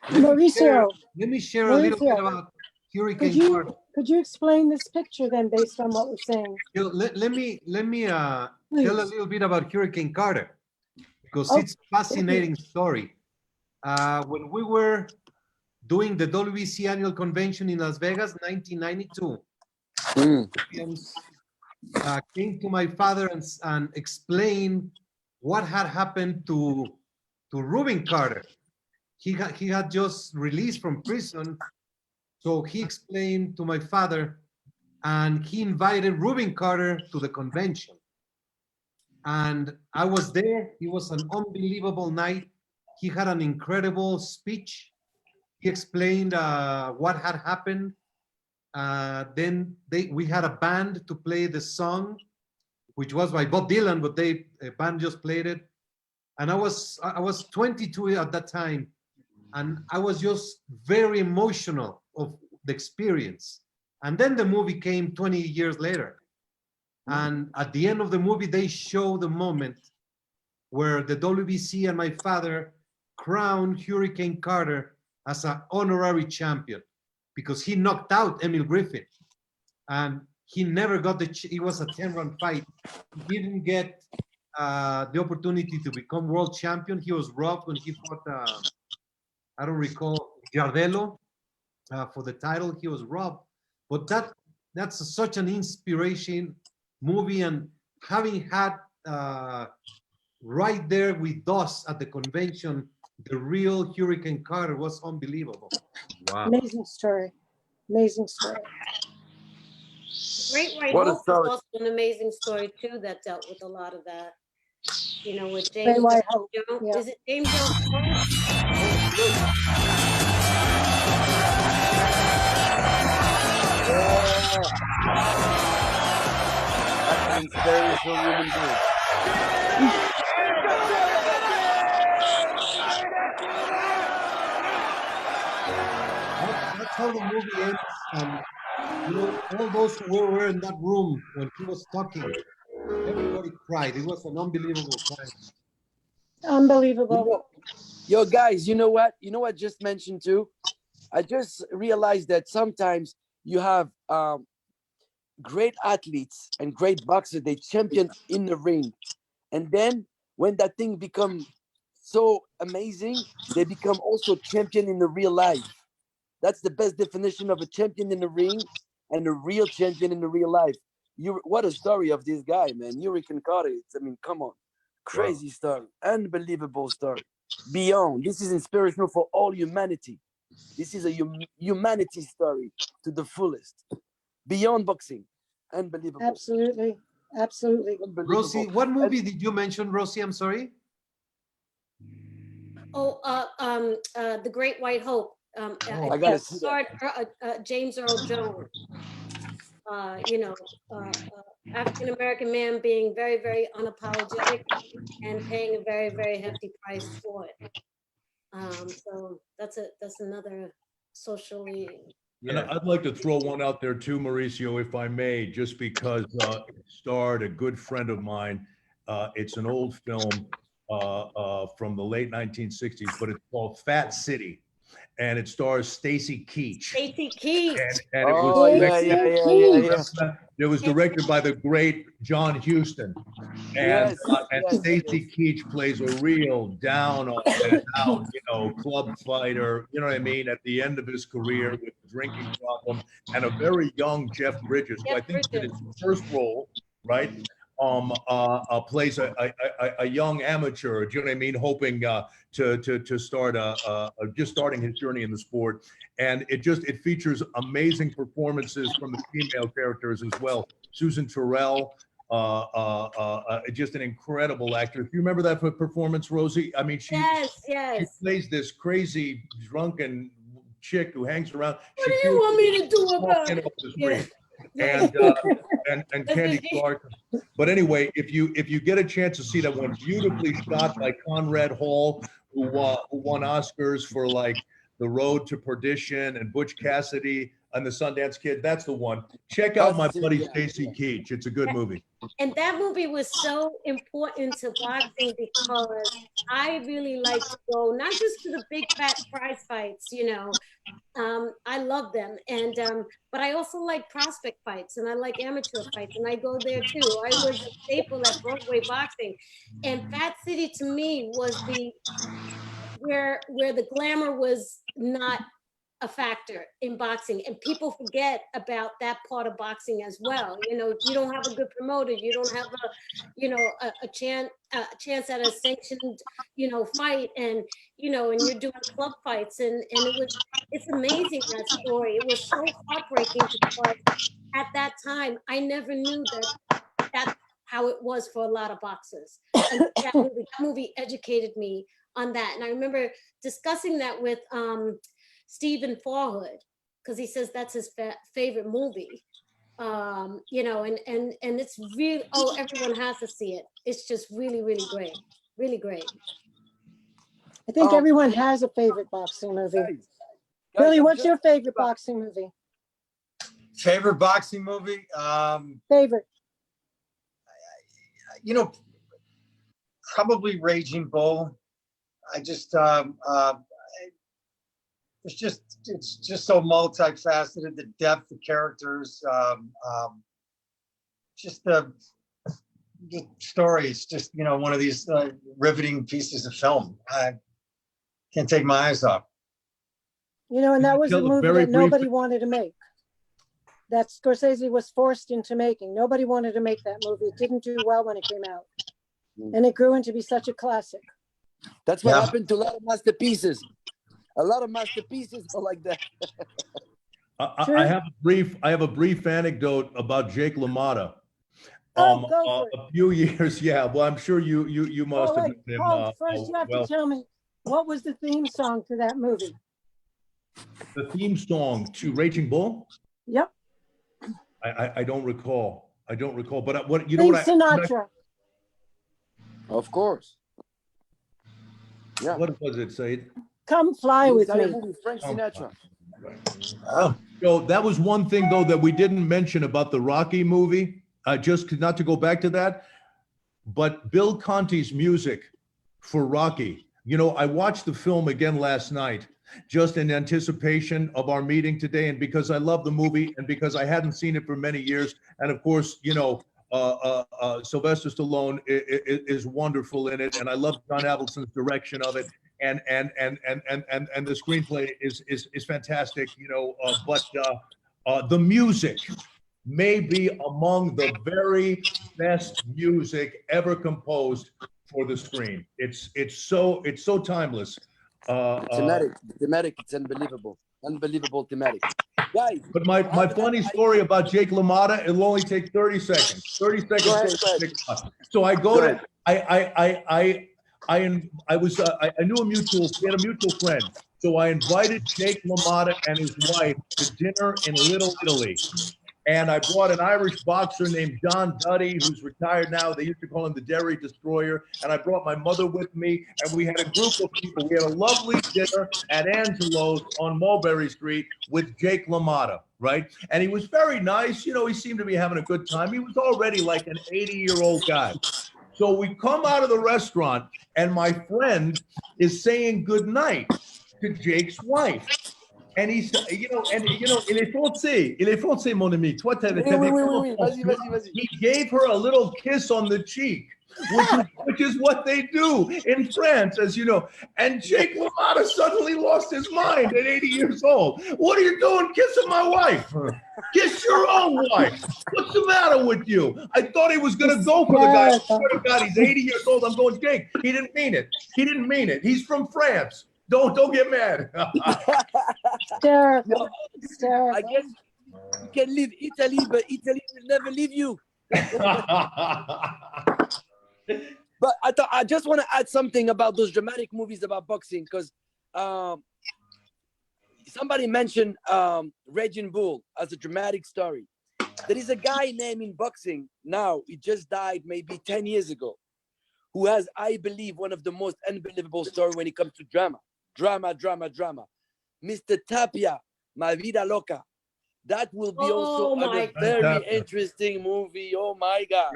S1: Mauricio,
S5: Let me share a little bit about Hurricane Carter.
S1: could you explain this picture then, based on what we're saying?
S5: Let me tell a little bit about Hurricane Carter, because it's a fascinating story. When we were doing the WBC annual convention in Las Vegas, 1992, came to my father and explained what had happened to Rubin Carter. He had just released from prison, so he explained to my father, and he invited Rubin Carter to the convention. And I was there. It was an unbelievable night. He had an incredible speech. he explained what had happened. Then we had a band to play the song, which was by Bob Dylan, but a band just played it. And I was 22 at that time, and I was just very emotional of the experience. And then the movie came 20 years later. And at the end of the movie, they show the moment where the WBC and my father crowned Hurricane Carter as an honorary champion because he knocked out Emil Griffin. And he never got it was a 10-round fight. He didn't get the opportunity to become world champion. He was robbed when he fought, I don't recall, Giardello for the title. He was robbed. But that's such an inspiration movie, and having had right there with us at the convention, the real Hurricane Carter was unbelievable.
S7: Wow.
S1: Amazing story. Amazing story.
S6: Great White
S10: What a
S6: Hope is
S10: story.
S6: also an amazing story too that dealt with a lot of that. You know, with
S1: Great
S6: James
S1: White
S6: Earl
S1: Hope.
S6: Jones.
S1: Yeah.
S6: Is it James Earl Jones?
S10: That's an inspirational human being.
S5: That's how the movie ends. And you know, all those who were in that room when he was talking, everybody cried. It was an unbelievable time.
S1: Unbelievable.
S10: Yo, guys, you know what? You know what I just mentioned too? I just realized that sometimes you have great athletes and great boxers, they champion in the ring. And then when that thing becomes so amazing, they become also champion in the real life. That's the best definition of a champion in the ring and a real champion in the real life. What a story of this guy, man. Hurricane Carter. I mean, come on. Crazy story. Unbelievable story. Beyond. This is inspirational for all humanity. This is a humanity story to the fullest. Beyond boxing. Unbelievable.
S1: Absolutely. Absolutely.
S10: Unbelievable.
S5: Rosie, what movie did you mention, Rosie? I'm sorry.
S6: Oh, The Great White Hope.
S10: I gotta see that.
S6: Starred James Earl Jones. You know, African American man being very, very unapologetic and paying a very, very hefty price for it. So that's another socially.
S7: And I'd like to throw one out there too, Mauricio, if I may, just because it starred a good friend of mine. It's an old film from the late 1960s, but it's called Fat City, and it stars Stacy Keach.
S6: Stacy Keach.
S7: And it was it was directed by the great John Huston, and Stacy Keach plays a real down on and out, you know, club fighter. You know what I mean? At the end of his career with a drinking problem, and a very young Jeff Bridges, who I think did his first role, right? Plays a young amateur. Do you know what I mean? Hoping to start just starting his journey in the sport, and it features amazing performances from the female characters as well. Susan Terrell, just an incredible actor. Do you remember that performance, Rosie? I mean, she plays this crazy drunken chick who hangs around.
S6: What do you want me to do about it?
S7: And Candy Clark. But anyway, if you get a chance to see that one, beautifully shot by Conrad Hall, who won Oscars for like The Road to Perdition and Butch Cassidy and The Sundance Kid, that's the one. Check out my buddy Stacy Keach. It's a good movie.
S6: And that movie was so important to boxing because I really like to go not just to the big fat prize fights, you know. I love them, and but I also like prospect fights, and I like amateur fights, and I go there too. I was a staple at Broadway boxing, and Fat City to me was where the glamour was not a factor in boxing, and people forget about that part of boxing as well. You know, you don't have a good promoter, you don't have a chance at a sanctioned, you know, fight, and you know, and you're doing club fights, and it's amazing, that story. It was so heartbreaking because at that time I never knew that's how it was for a lot of boxers. And that movie educated me on that, and I remember discussing that with Stephen Farhood, because he says that's his favorite movie. You know, and it's really, oh, everyone has to see it. It's just really, really great. Really great.
S1: I think everyone has a favorite boxing movie. Billy, what's your favorite boxing movie?
S9: Favorite boxing movie?
S1: Favorite.
S9: You know, probably Raging Bull. I just it's just so multifaceted, the depth, the characters, just the story. It's just, you know, one of these riveting pieces of film. I can't take my eyes off.
S1: You know, and that was a
S7: Tell a
S1: movie
S7: very
S1: that nobody
S7: brief-
S1: wanted to make. That Scorsese was forced into making. Nobody wanted to make that movie. It didn't do well when it came out. And it grew into be such a classic.
S10: That's what happened to a lot of masterpieces. A lot of masterpieces are like that.
S7: I have a brief anecdote about Jake LaMotta.
S1: Oh, go for it.
S7: A few years, yeah. Well, I'm sure you must have
S1: wait,
S7: known him.
S1: Paul, first you have to tell me, what was the theme song to that movie?
S7: The theme song to Raging Bull?
S1: Yep.
S7: I don't recall. I don't recall. But what you
S1: Think
S7: know what
S1: Sinatra.
S10: Of course. Yeah.
S7: What was it, Said?
S1: Come fly with
S10: Entire
S1: me.
S10: movie, Frank Sinatra.
S9: Oh,
S7: So that was one thing though that we didn't mention about the Rocky movie. Just not to go back to that, but Bill Conti's music for Rocky. You know, I watched the film again last night, just in anticipation of our meeting today, and because I love the movie, and because I hadn't seen it for many years, and of course, you know, Sylvester Stallone is wonderful in it, and I love John Avildsen's direction of it, and the screenplay is fantastic, you know. But the music may be among the very best music ever composed for the screen. It's so timeless.
S10: Thematic, it's unbelievable. Unbelievable thematic. Guys,
S7: But my funny story about Jake LaMotta, it'll only take 30 seconds. 30 seconds.
S10: Go ahead,
S7: to
S10: go ahead.
S7: pick up. So I go to, I knew a mutual, we had a mutual friend. So I invited Jake LaMotta and his wife to dinner in Little Italy. And I brought an Irish boxer named John Duddy, who's retired now. They used to call him the Derry Destroyer. And I brought my mother with me, and we had a group of people. We had a lovely dinner at Angelo's on Mulberry Street with Jake LaMotta, right? And he was very nice. You know, he seemed to be having a good time. He was already like an 80-year-old guy. So we come out of the restaurant, and my friend is saying goodnight to Jake's wife. And he's, il est français, mon ami. Toi,
S10: Oui, vas-y.
S7: He gave her a little kiss on the cheek, which is what they do in France, as you know. And Jake LaMotta suddenly lost his mind at 80 years old. What are you doing kissing my wife? Kiss your own wife. What's the matter with you? I thought he was going to go for the guy. I swear to God, he's 80 years old. I'm going, Jake, he didn't mean it. He didn't mean it. He's from France. Don't get mad.
S1: Hysterical. Hysterical.
S10: I guess you can leave Italy, but Italy will never leave you. But I just want to add something about those dramatic movies about boxing, because somebody mentioned Raging Bull as a dramatic story. There is a guy named in boxing now, he just died maybe 10 years ago, who has, I believe, one of the most unbelievable stories when it comes to drama. Drama. Mr. Tapia, My Vida Loca. That will be also a very interesting movie. Oh my God.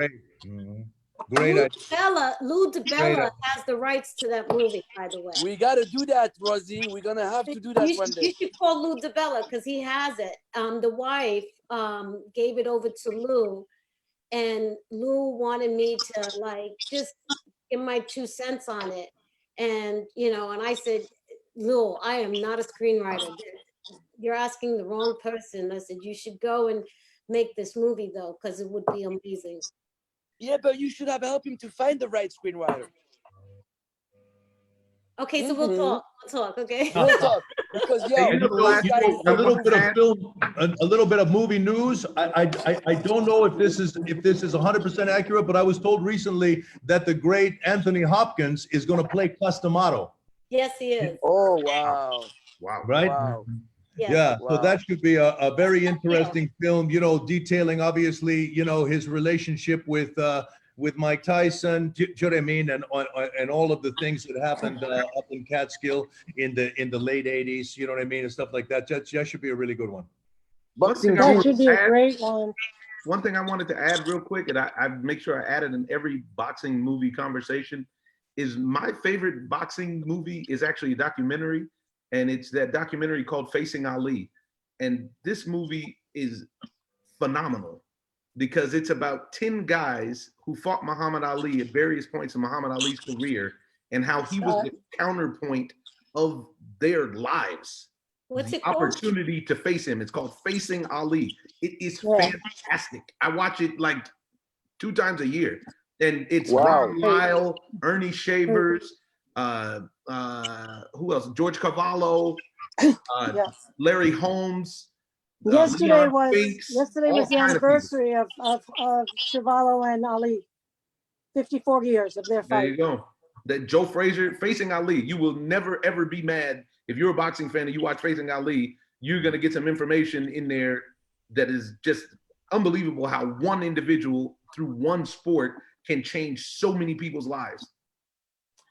S7: Great.
S6: Lou DiBella has the rights to that movie, by the way.
S10: We got to do that, Rosie. We're going to have to do that one day.
S6: You should call Lou DiBella because he has it. The wife gave it over to Lou, and Lou wanted me to like just give my 2 cents on it. And, you know, and I said, Lou, I am not a screenwriter. You're asking the wrong person. I said, you should go and make this movie, though, because it would be amazing.
S10: Yeah, but you should have helped him to find the right screenwriter.
S6: Okay, so we'll talk, okay?
S10: We'll talk. Because,
S7: a little bit of movie news. I don't know if this is 100% accurate, but I was told recently that the great Anthony Hopkins is going to play Customato.
S6: Yes, he is.
S10: Oh, wow.
S8: Wow.
S7: right?
S10: Wow.
S6: Yes.
S7: Yeah, so
S10: Wow.
S7: that should be a very interesting film, you know, detailing obviously, you know, his relationship with Mike Tyson, do you know what I mean, and all of the things that happened up in Catskill in the late '80s, you know what I mean, and stuff like that. That should be a really good one.
S10: Boxing
S8: One thing I
S1: That
S10: Junior.
S1: should be a great one.
S8: One thing I wanted to add real quick, and I make sure I add it in every boxing movie conversation, is my favorite boxing movie is actually a documentary, and it's that documentary called Facing Ali. And this movie is phenomenal because it's about 10 guys who fought Muhammad Ali at various points in Muhammad Ali's career and how he was the counterpoint of their lives.
S6: What's
S8: The
S6: it called?
S8: opportunity to face him. It's called Facing Ali. It is
S1: Yeah.
S8: fantastic. I watch it like 2 times a year. And it's
S10: Wow.
S8: Ron Lyle, Ernie Shavers, who else? George Cavallo,
S1: Yes.
S8: Larry Holmes.
S1: Yesterday
S8: Leon
S1: was
S8: Spinks,
S1: yesterday
S8: all
S1: was the
S8: kind of people.
S1: anniversary of Chuvalo and Ali. 54 years of their
S8: There
S1: fight.
S8: you go. That Joe Frazier Facing Ali. You will never ever be mad if you're a boxing fan and you watch Facing Ali. You're gonna get some information in there that is just unbelievable. How one individual through one sport can change so many people's lives.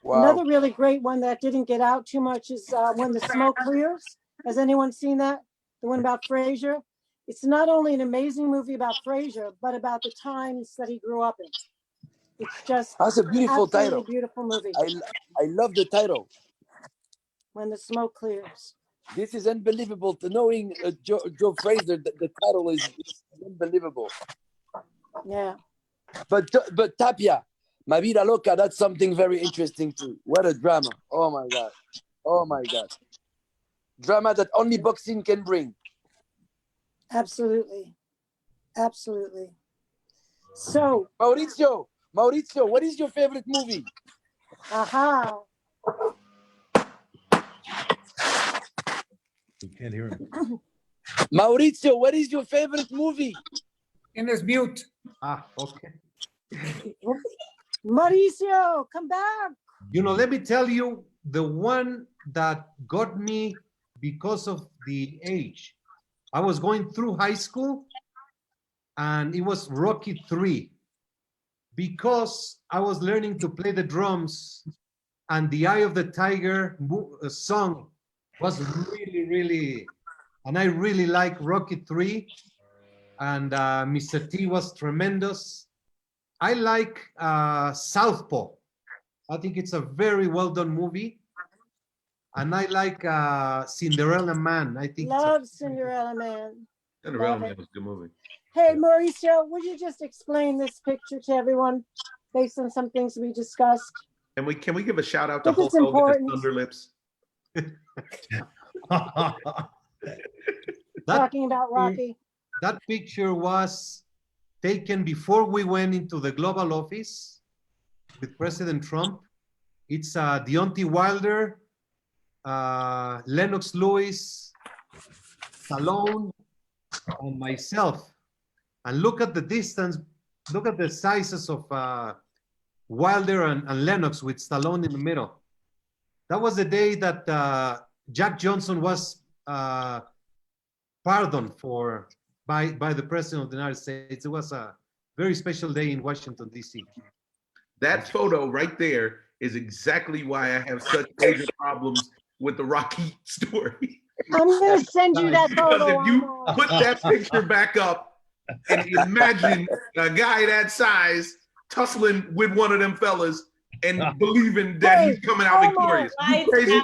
S10: Wow.
S1: Another really great one that didn't get out too much is When the Smoke Clears. Has anyone seen that? The one about Frazier. It's not only an amazing movie about Frazier, but about the times that he grew up in. It's just
S10: That's a beautiful
S1: absolutely
S10: title.
S1: beautiful movie.
S10: I love the title.
S1: When the Smoke Clears.
S10: This is unbelievable. To knowing Joe Frazier, the title is unbelievable.
S1: Yeah.
S10: But Tapia, Ma Vida Loca, that's something very interesting too. What a drama. Oh my God. Oh my God. Drama that only boxing can bring.
S1: Absolutely. Absolutely. So,
S10: Mauricio, what is your favorite movie?
S1: aha.
S7: We can't hear him.
S10: Mauricio, what is your favorite movie?
S3: In his mute.
S5: Ah, okay.
S1: Mauricio, come back.
S5: You know, let me tell you the one that got me because of the age. I was going through high school and it was Rocky 3 because I was learning to play the drums and the Eye of the Tiger song was really, and I really like Rocky 3 and Mr. T was tremendous. I like Southpaw. I think it's a very well done movie. And I like Cinderella Man. I think
S1: Love Cinderella Man.
S8: Cinderella
S1: Love
S8: Man
S1: it.
S8: was a good movie.
S1: Hey, Mauricio, would you just explain this picture to everyone based on some things we discussed?
S8: And can we give a shout out to
S1: If it's
S8: Hulk Hogan and
S1: important.
S8: Thunder Lips?
S1: Talking about Rocky.
S5: That picture was taken before we went into the global office with President Trump. It's Deontay Wilder, Lennox Lewis, Stallone, and myself. And look at the distance, look at the sizes of Wilder and Lennox with Stallone in the middle. That was the day that Jack Johnson was pardoned by the President of the United States. It was a very special day in Washington, D.C.
S8: That photo right there is exactly why I have such major problems with the Rocky story.
S1: I'm going to send you that
S8: Because
S1: photo.
S8: if you put that picture back up and imagine a guy that size tussling with one of them fellas and believing that he's coming out victorious. You crazy?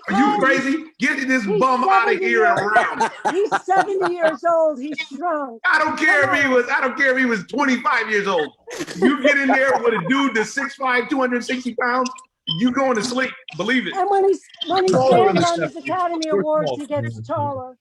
S8: Are you crazy? Get this bum out of here and around.
S1: He's 70 years old. He's strong.
S8: I don't care if he was 25 years old. You get in there with a dude that's 6'5", 260 pounds, you going to sleep. Believe it.
S1: And when he stands on his Academy Awards, he gets taller.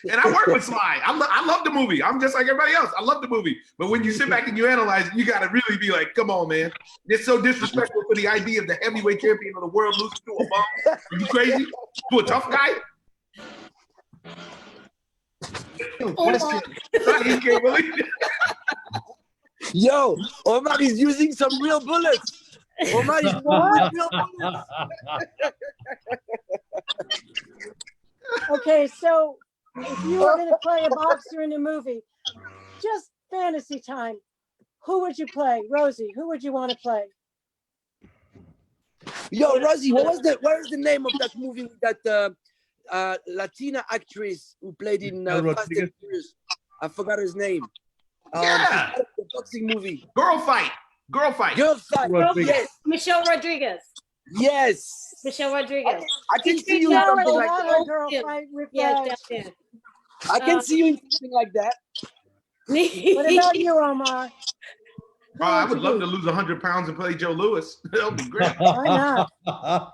S8: And I work with Sly. I love the movie. I'm just like everybody else. I love the movie. But when you sit back and you analyze it, you got to really be like, come on, man. It's so disrespectful for the idea of the heavyweight champion of the world losing to a bum. Are you crazy? To a tough guy? He can't believe it.
S10: Yo, Omar is using some real bullets. Omar is using real bullets.
S1: Okay, so if you were going to play a boxer in a movie, just fantasy time, who would you play? Rosie, who would you want to play?
S10: Yo, Rosie, what is the name of that movie with that Latina actress who played in Fast and Furious? I forgot his name.
S8: Yeah.
S10: She's part of the boxing movie.
S8: Girl fight. Girl fight.
S10: Girl fight. Yes.
S6: Michelle Rodriguez.
S10: Yes.
S6: Michelle Rodriguez.
S10: I can see you in
S1: Yeah,
S10: something like
S1: not
S10: that.
S1: a girl fight with
S6: Yeah, yeah.
S10: I can see you in something like that.
S1: What about you, Omar? Who
S8: I
S1: would
S8: would
S1: you
S8: love
S1: be?
S8: to lose 100 pounds and play Joe Lewis. That would be great.
S1: Why not?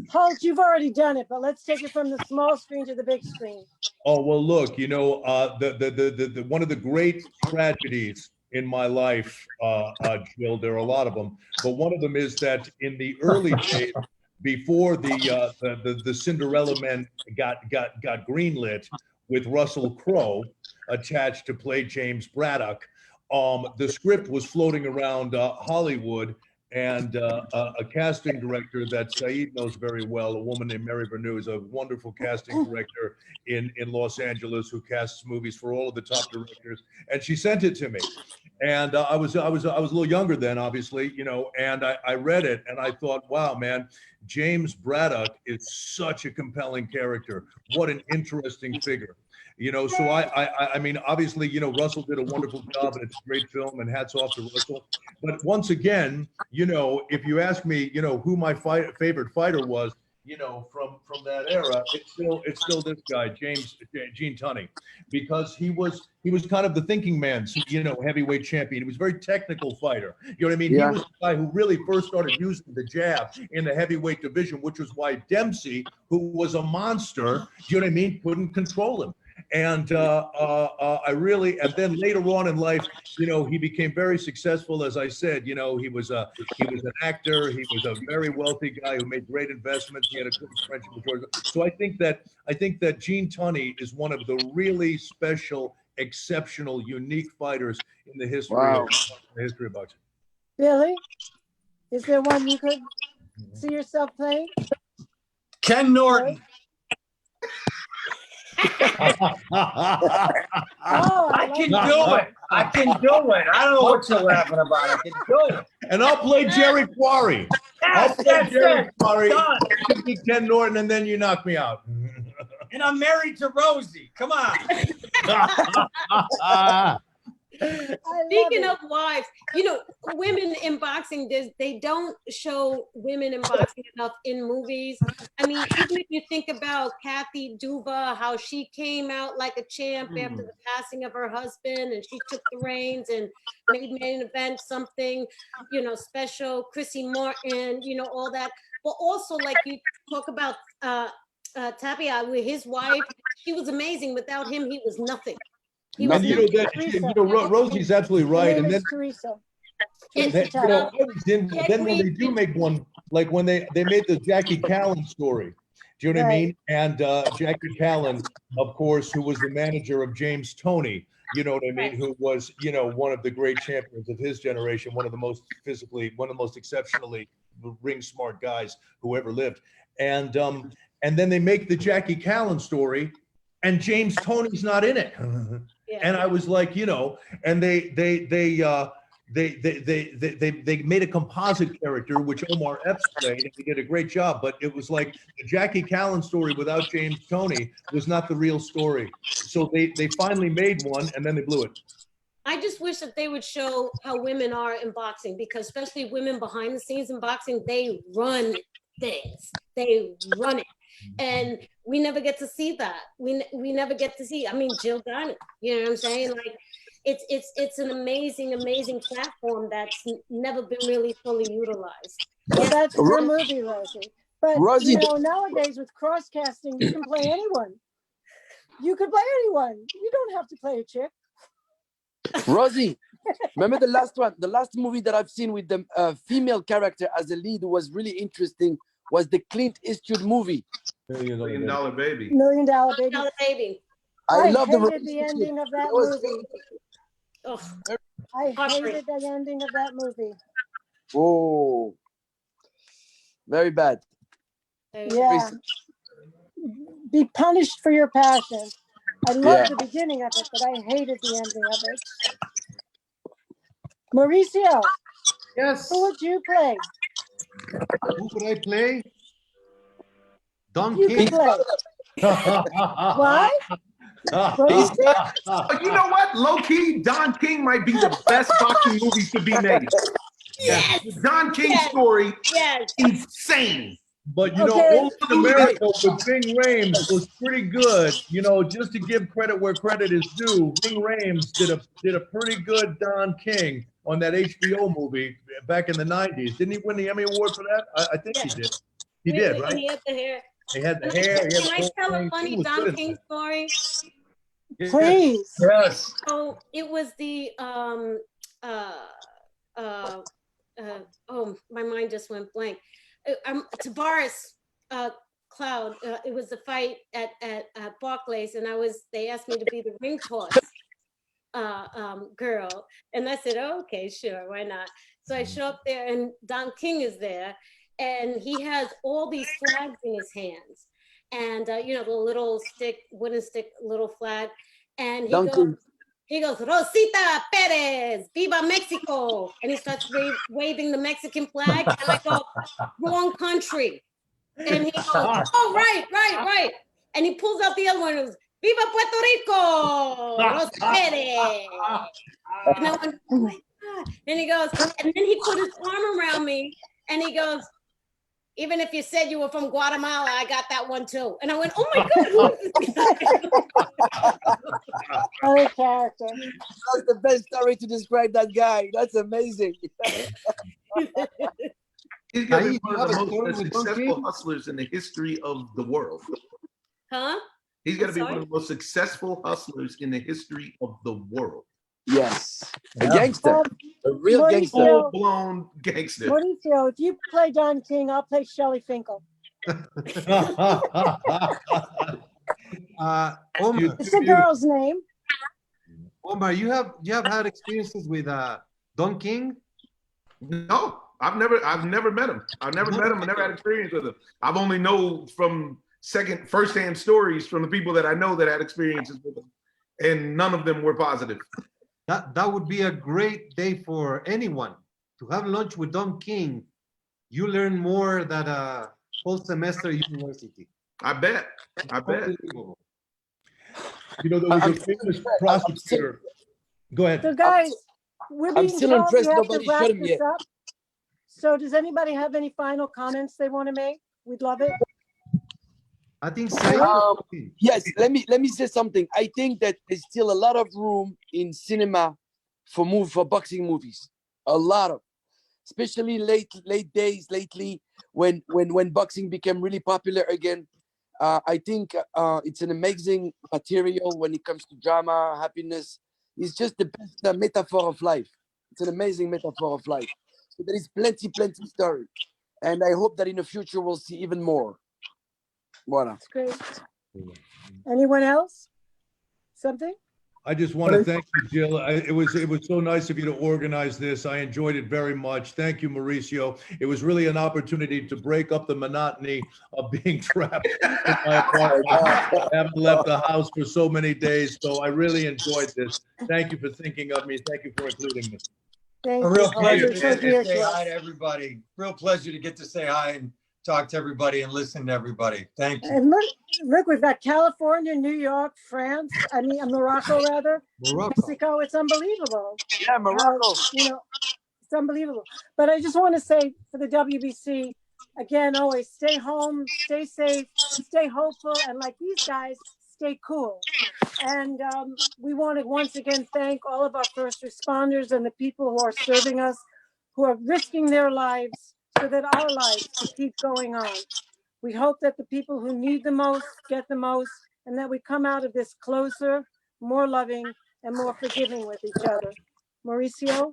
S1: Holt, you've already done it, but let's take it from the small screen to the big screen.
S7: Oh, well, look, you know, the one of the great tragedies in my life, Jill, there are a lot of them, but one of them is that in the early days, before the Cinderella Men got greenlit with Russell Crowe attached to play James Braddock, the script was floating around Hollywood, and a casting director that Saeed knows very well, a woman named Mary Vernew, is a wonderful casting director in Los Angeles who casts movies for all of the top directors. And she sent it to me. And I was a little younger then, obviously, you know, and I read it and I thought, wow, man, James Braddock is such a compelling character. What an interesting figure. You know, so I mean, obviously, you know, Russell did a wonderful job and it's a great film and hats off to Russell. But once again, you know, if you ask me, you know, who my favorite fighter was, you know, from that era, it's still this guy, Gene Tunney, because he was kind of the thinking man, you know, heavyweight champion. He was a very technical fighter. You know what I mean?
S10: Yeah.
S7: He was the guy who really first started using the jab in the heavyweight division, which was why Dempsey, who was a monster, you know what I mean, couldn't control him. And I really, and then later on in life, you know, he became very successful. As I said, you know, he was an actor. He was a very wealthy guy who made great investments. He had a good friendship with George. So I think that Gene Tunney is one of the really special, exceptional, unique fighters in the history of boxing.
S1: Billy, is there one you could see yourself playing?
S9: Ken Norton.
S1: Oh,
S9: I can do it. I can do it. I don't know what you're laughing about. I can do it.
S7: And I'll play Jerry Quarry. I'll play Jerry Quarry.
S9: Done.
S7: You be Ken Norton, and then you knock me out.
S9: And I'm married to Rosie. Come on.
S6: Speaking of wives, you know, women in boxing, they don't show women in boxing enough in movies. I mean, even if you think about Kathy Duva, how she came out like a champ after the passing of her husband, and she took the reins and made main event something, you know, special. Chrissy Martin, you know, all that. But also, like you talk about Tapia with his wife, she was amazing. Without him, he was nothing.
S7: And you know, Rosie's absolutely right. And then,
S1: Teresa.
S7: then when they do make one, like when they made the Jackie Callan story, do you know what I mean? And Jackie Callan, of course, who was the manager of James Toney, you know what I mean, who was, you know, one of the great champions of his generation, one of the most exceptionally ring smart guys who ever lived. And then they make the Jackie Callan story, and James Toney's not in it. Yeah. And I was like, you know, and they made a composite character, which Omar Epps played, and he did a great job. But it was like the Jackie Callan story without James Toney was not the real story. So they finally made one, and then they blew it.
S6: I just wish that they would show how women are in boxing, because especially women behind the scenes in boxing, they run things. They run it. And we never get to see that. We never get to see. I mean, Jill got it. You know what I'm saying? Like, it's an amazing platform that's never been really fully utilized.
S1: Well, that's your movie, Rosie. But
S10: Rosie,
S1: you know, nowadays with cross casting, you can play anyone. You could play anyone. You don't have to play a chick.
S10: Rosie, remember the last movie that I've seen with the female character as a lead was really interesting. Was the Clint Eastwood movie.
S8: $1 Million Baby.
S1: $1 Million Baby. I
S10: love
S1: hated the ending of that movie.
S6: Oh,
S1: I hated the ending of that movie.
S10: Oh, very bad.
S1: Yeah. be punished for your passion. I
S10: Yeah.
S1: loved the beginning of it, but I hated the ending of it. Mauricio,
S5: Yes.
S1: who would you play?
S5: Who would I play? Don
S1: You
S5: King.
S1: could play. Why?
S10: He's
S8: But you know what? Low key, Don King might be the best boxing movie to be made.
S6: Yes.
S8: The Don King
S6: Yes.
S8: story,
S6: Yes.
S8: insane.
S7: But you know,
S1: Okay.
S7: Only in America with Ving Rhames was pretty good. You know, just to give credit where credit is due, Ving Rhames did a pretty good Don King on that HBO movie back in the '90s. Didn't he win the Emmy Award for that? I think he did. He did,
S6: And
S7: right?
S6: he had the hair.
S7: He had the
S6: Can
S7: hair. He had the
S6: I
S7: whole
S6: tell a
S7: thing. He
S6: funny
S7: was
S6: Don
S7: good in
S6: King
S7: that.
S6: story?
S7: Yeah.
S1: Please.
S9: Yes.
S6: So it was the oh, my mind just went blank. Tavares Cloud. It was the fight at Barclays, and they asked me to be the ring toss girl, and I said, oh, okay, sure, why not? So I show up there, and Don King is there, and he has all these flags in his hands, and you know, the little wooden stick, little flag, and he goes, Rosita Perez, Viva Mexico. And he starts waving the Mexican flag. And I go, wrong country. And he goes, oh, right. And he pulls out the other one and goes, Viva Puerto Rico, Rosa Perez. And I went, oh my God. And he goes, and then he put his arm around me and he goes, even if you said you were from Guatemala, I got that one too. And I went, oh my God, who is this guy?
S1: Other character.
S10: That's the best story to describe that guy. That's amazing.
S8: He's gonna be
S5: Saeed,
S8: one
S5: you
S8: of
S5: have
S8: the
S5: a story
S8: most
S5: with Don
S8: successful
S5: King?
S8: hustlers in the history of the world.
S6: Huh?
S8: He's gonna
S6: I'm
S8: be one
S6: sorry?
S8: of the most successful hustlers in the history of the world.
S10: Yes. A
S9: Yeah.
S10: gangster. A real
S1: Mauricio,
S10: gangster.
S8: Full-blown gangster.
S1: Mauricio, if you play Don King, I'll play Shelley Finkel.
S5: Omar,
S1: It's a girl's name.
S5: Omar, you have had experiences with Don King?
S8: No, I've never met him. I've never met him. I never had experience with him. I've only know from first-hand stories from the people that I know that had experiences with him, and none of them were positive.
S5: That would be a great day for anyone to have lunch with Don King. You learn more than a whole semester university.
S8: I bet.
S5: Unbelievable.
S7: You know, there was a famous prosecutor. Go ahead.
S1: So guys, we're
S10: I'm
S1: being
S10: still
S1: told
S10: impressed
S1: we have to
S10: nobody
S1: wrap
S10: shot him
S1: this
S10: yet.
S1: up. So does anybody have any final comments they want to make? We'd love it.
S5: I think Saeed.
S10: Yes, let me say something. I think that there's still a lot of room in cinema for boxing movies. A lot of, especially late days lately when boxing became really popular again. I think it's an amazing material when it comes to drama, happiness. It's just the best metaphor of life. It's an amazing metaphor of life. So there is plenty story, and I hope that in the future we'll see even more. Voilà.
S1: That's great. Anyone else? Something?
S7: I just want to thank you, Jill. It was so nice of you to organize this. I enjoyed it very much. Thank you, Mauricio. It was really an opportunity to break up the monotony of being trapped in my apartment. I haven't left the house for so many days, so I really enjoyed this. Thank you for thinking of me. Thank you for including me.
S1: Thank
S9: A real
S1: you.
S9: pleasure
S1: You're
S9: to
S1: so
S9: get
S1: dear
S9: to say
S1: to
S9: hi
S1: us.
S9: to everybody. Real pleasure to get to say hi and talk to everybody and listen to everybody. Thank you.
S1: And look, we've got California, New York, France, Morocco rather,
S5: Morocco.
S1: Mexico. It's unbelievable.
S10: Yeah, Morocco.
S1: It's unbelievable. But I just want to say for the WBC, again, always stay home, stay safe, stay hopeful, and like these guys, stay cool. And we want to once again thank all of our first responders and the people who are serving us, who are risking their lives so that our lives can keep going on. We hope that the people who need the most get the most, and that we come out of this closer, more loving, and more forgiving with each other. Mauricio?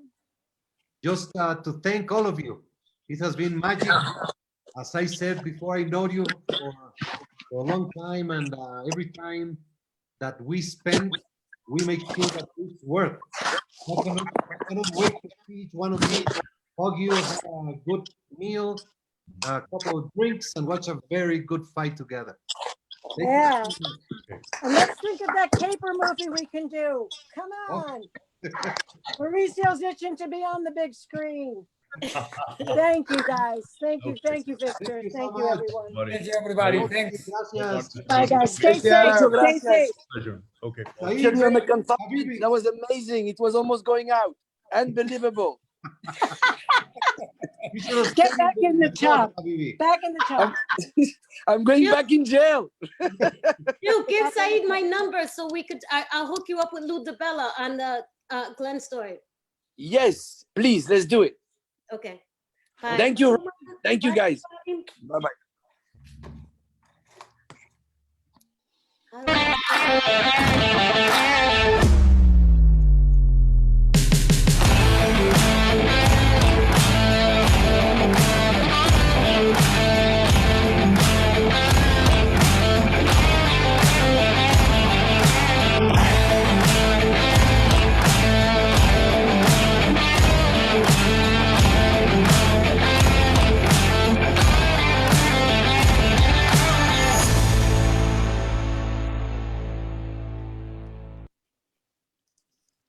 S5: Just to thank all of you. It has been magic. As I said before, I know you for a long time, and every time that we spend, we make sure that it's worth. I cannot wait to see each one of you, hug you, have a good meal, a couple of drinks, and watch a very good fight together.
S1: Yeah. And let's think of that caper movie we can do. Come on. Mauricio's itching to be on the big screen. Thank you, guys. Thank you, Victor.
S5: Thank you so
S1: Thank you,
S5: much.
S1: everyone.
S7: Buddy.
S3: Thank you, everybody. Thanks.
S5: Gracias.
S1: Bye, guys. Stay safe.
S10: Mucho
S1: Stay
S10: gracias.
S1: safe.
S7: Pleasure. Okay.
S5: Saeed,
S10: Cheerio, me
S5: Habibi.
S10: confirmed. That was amazing. It was almost going out. Unbelievable.
S5: You should have
S1: Get
S5: stayed
S1: back in the tub.
S5: Habibi.
S1: Back in the tub.
S10: I'm going
S6: Yeah.
S10: back in jail.
S6: You give Saeed my number so we could, I'll hook you up with Lou DeBella on the Glenn story.
S10: Yes, please, let's do it.
S6: Okay. Bye.
S10: Thank you. Thank you,
S6: Bye,
S10: guys.
S6: everybody.
S10: Bye-bye.
S6: All right.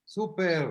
S5: Super.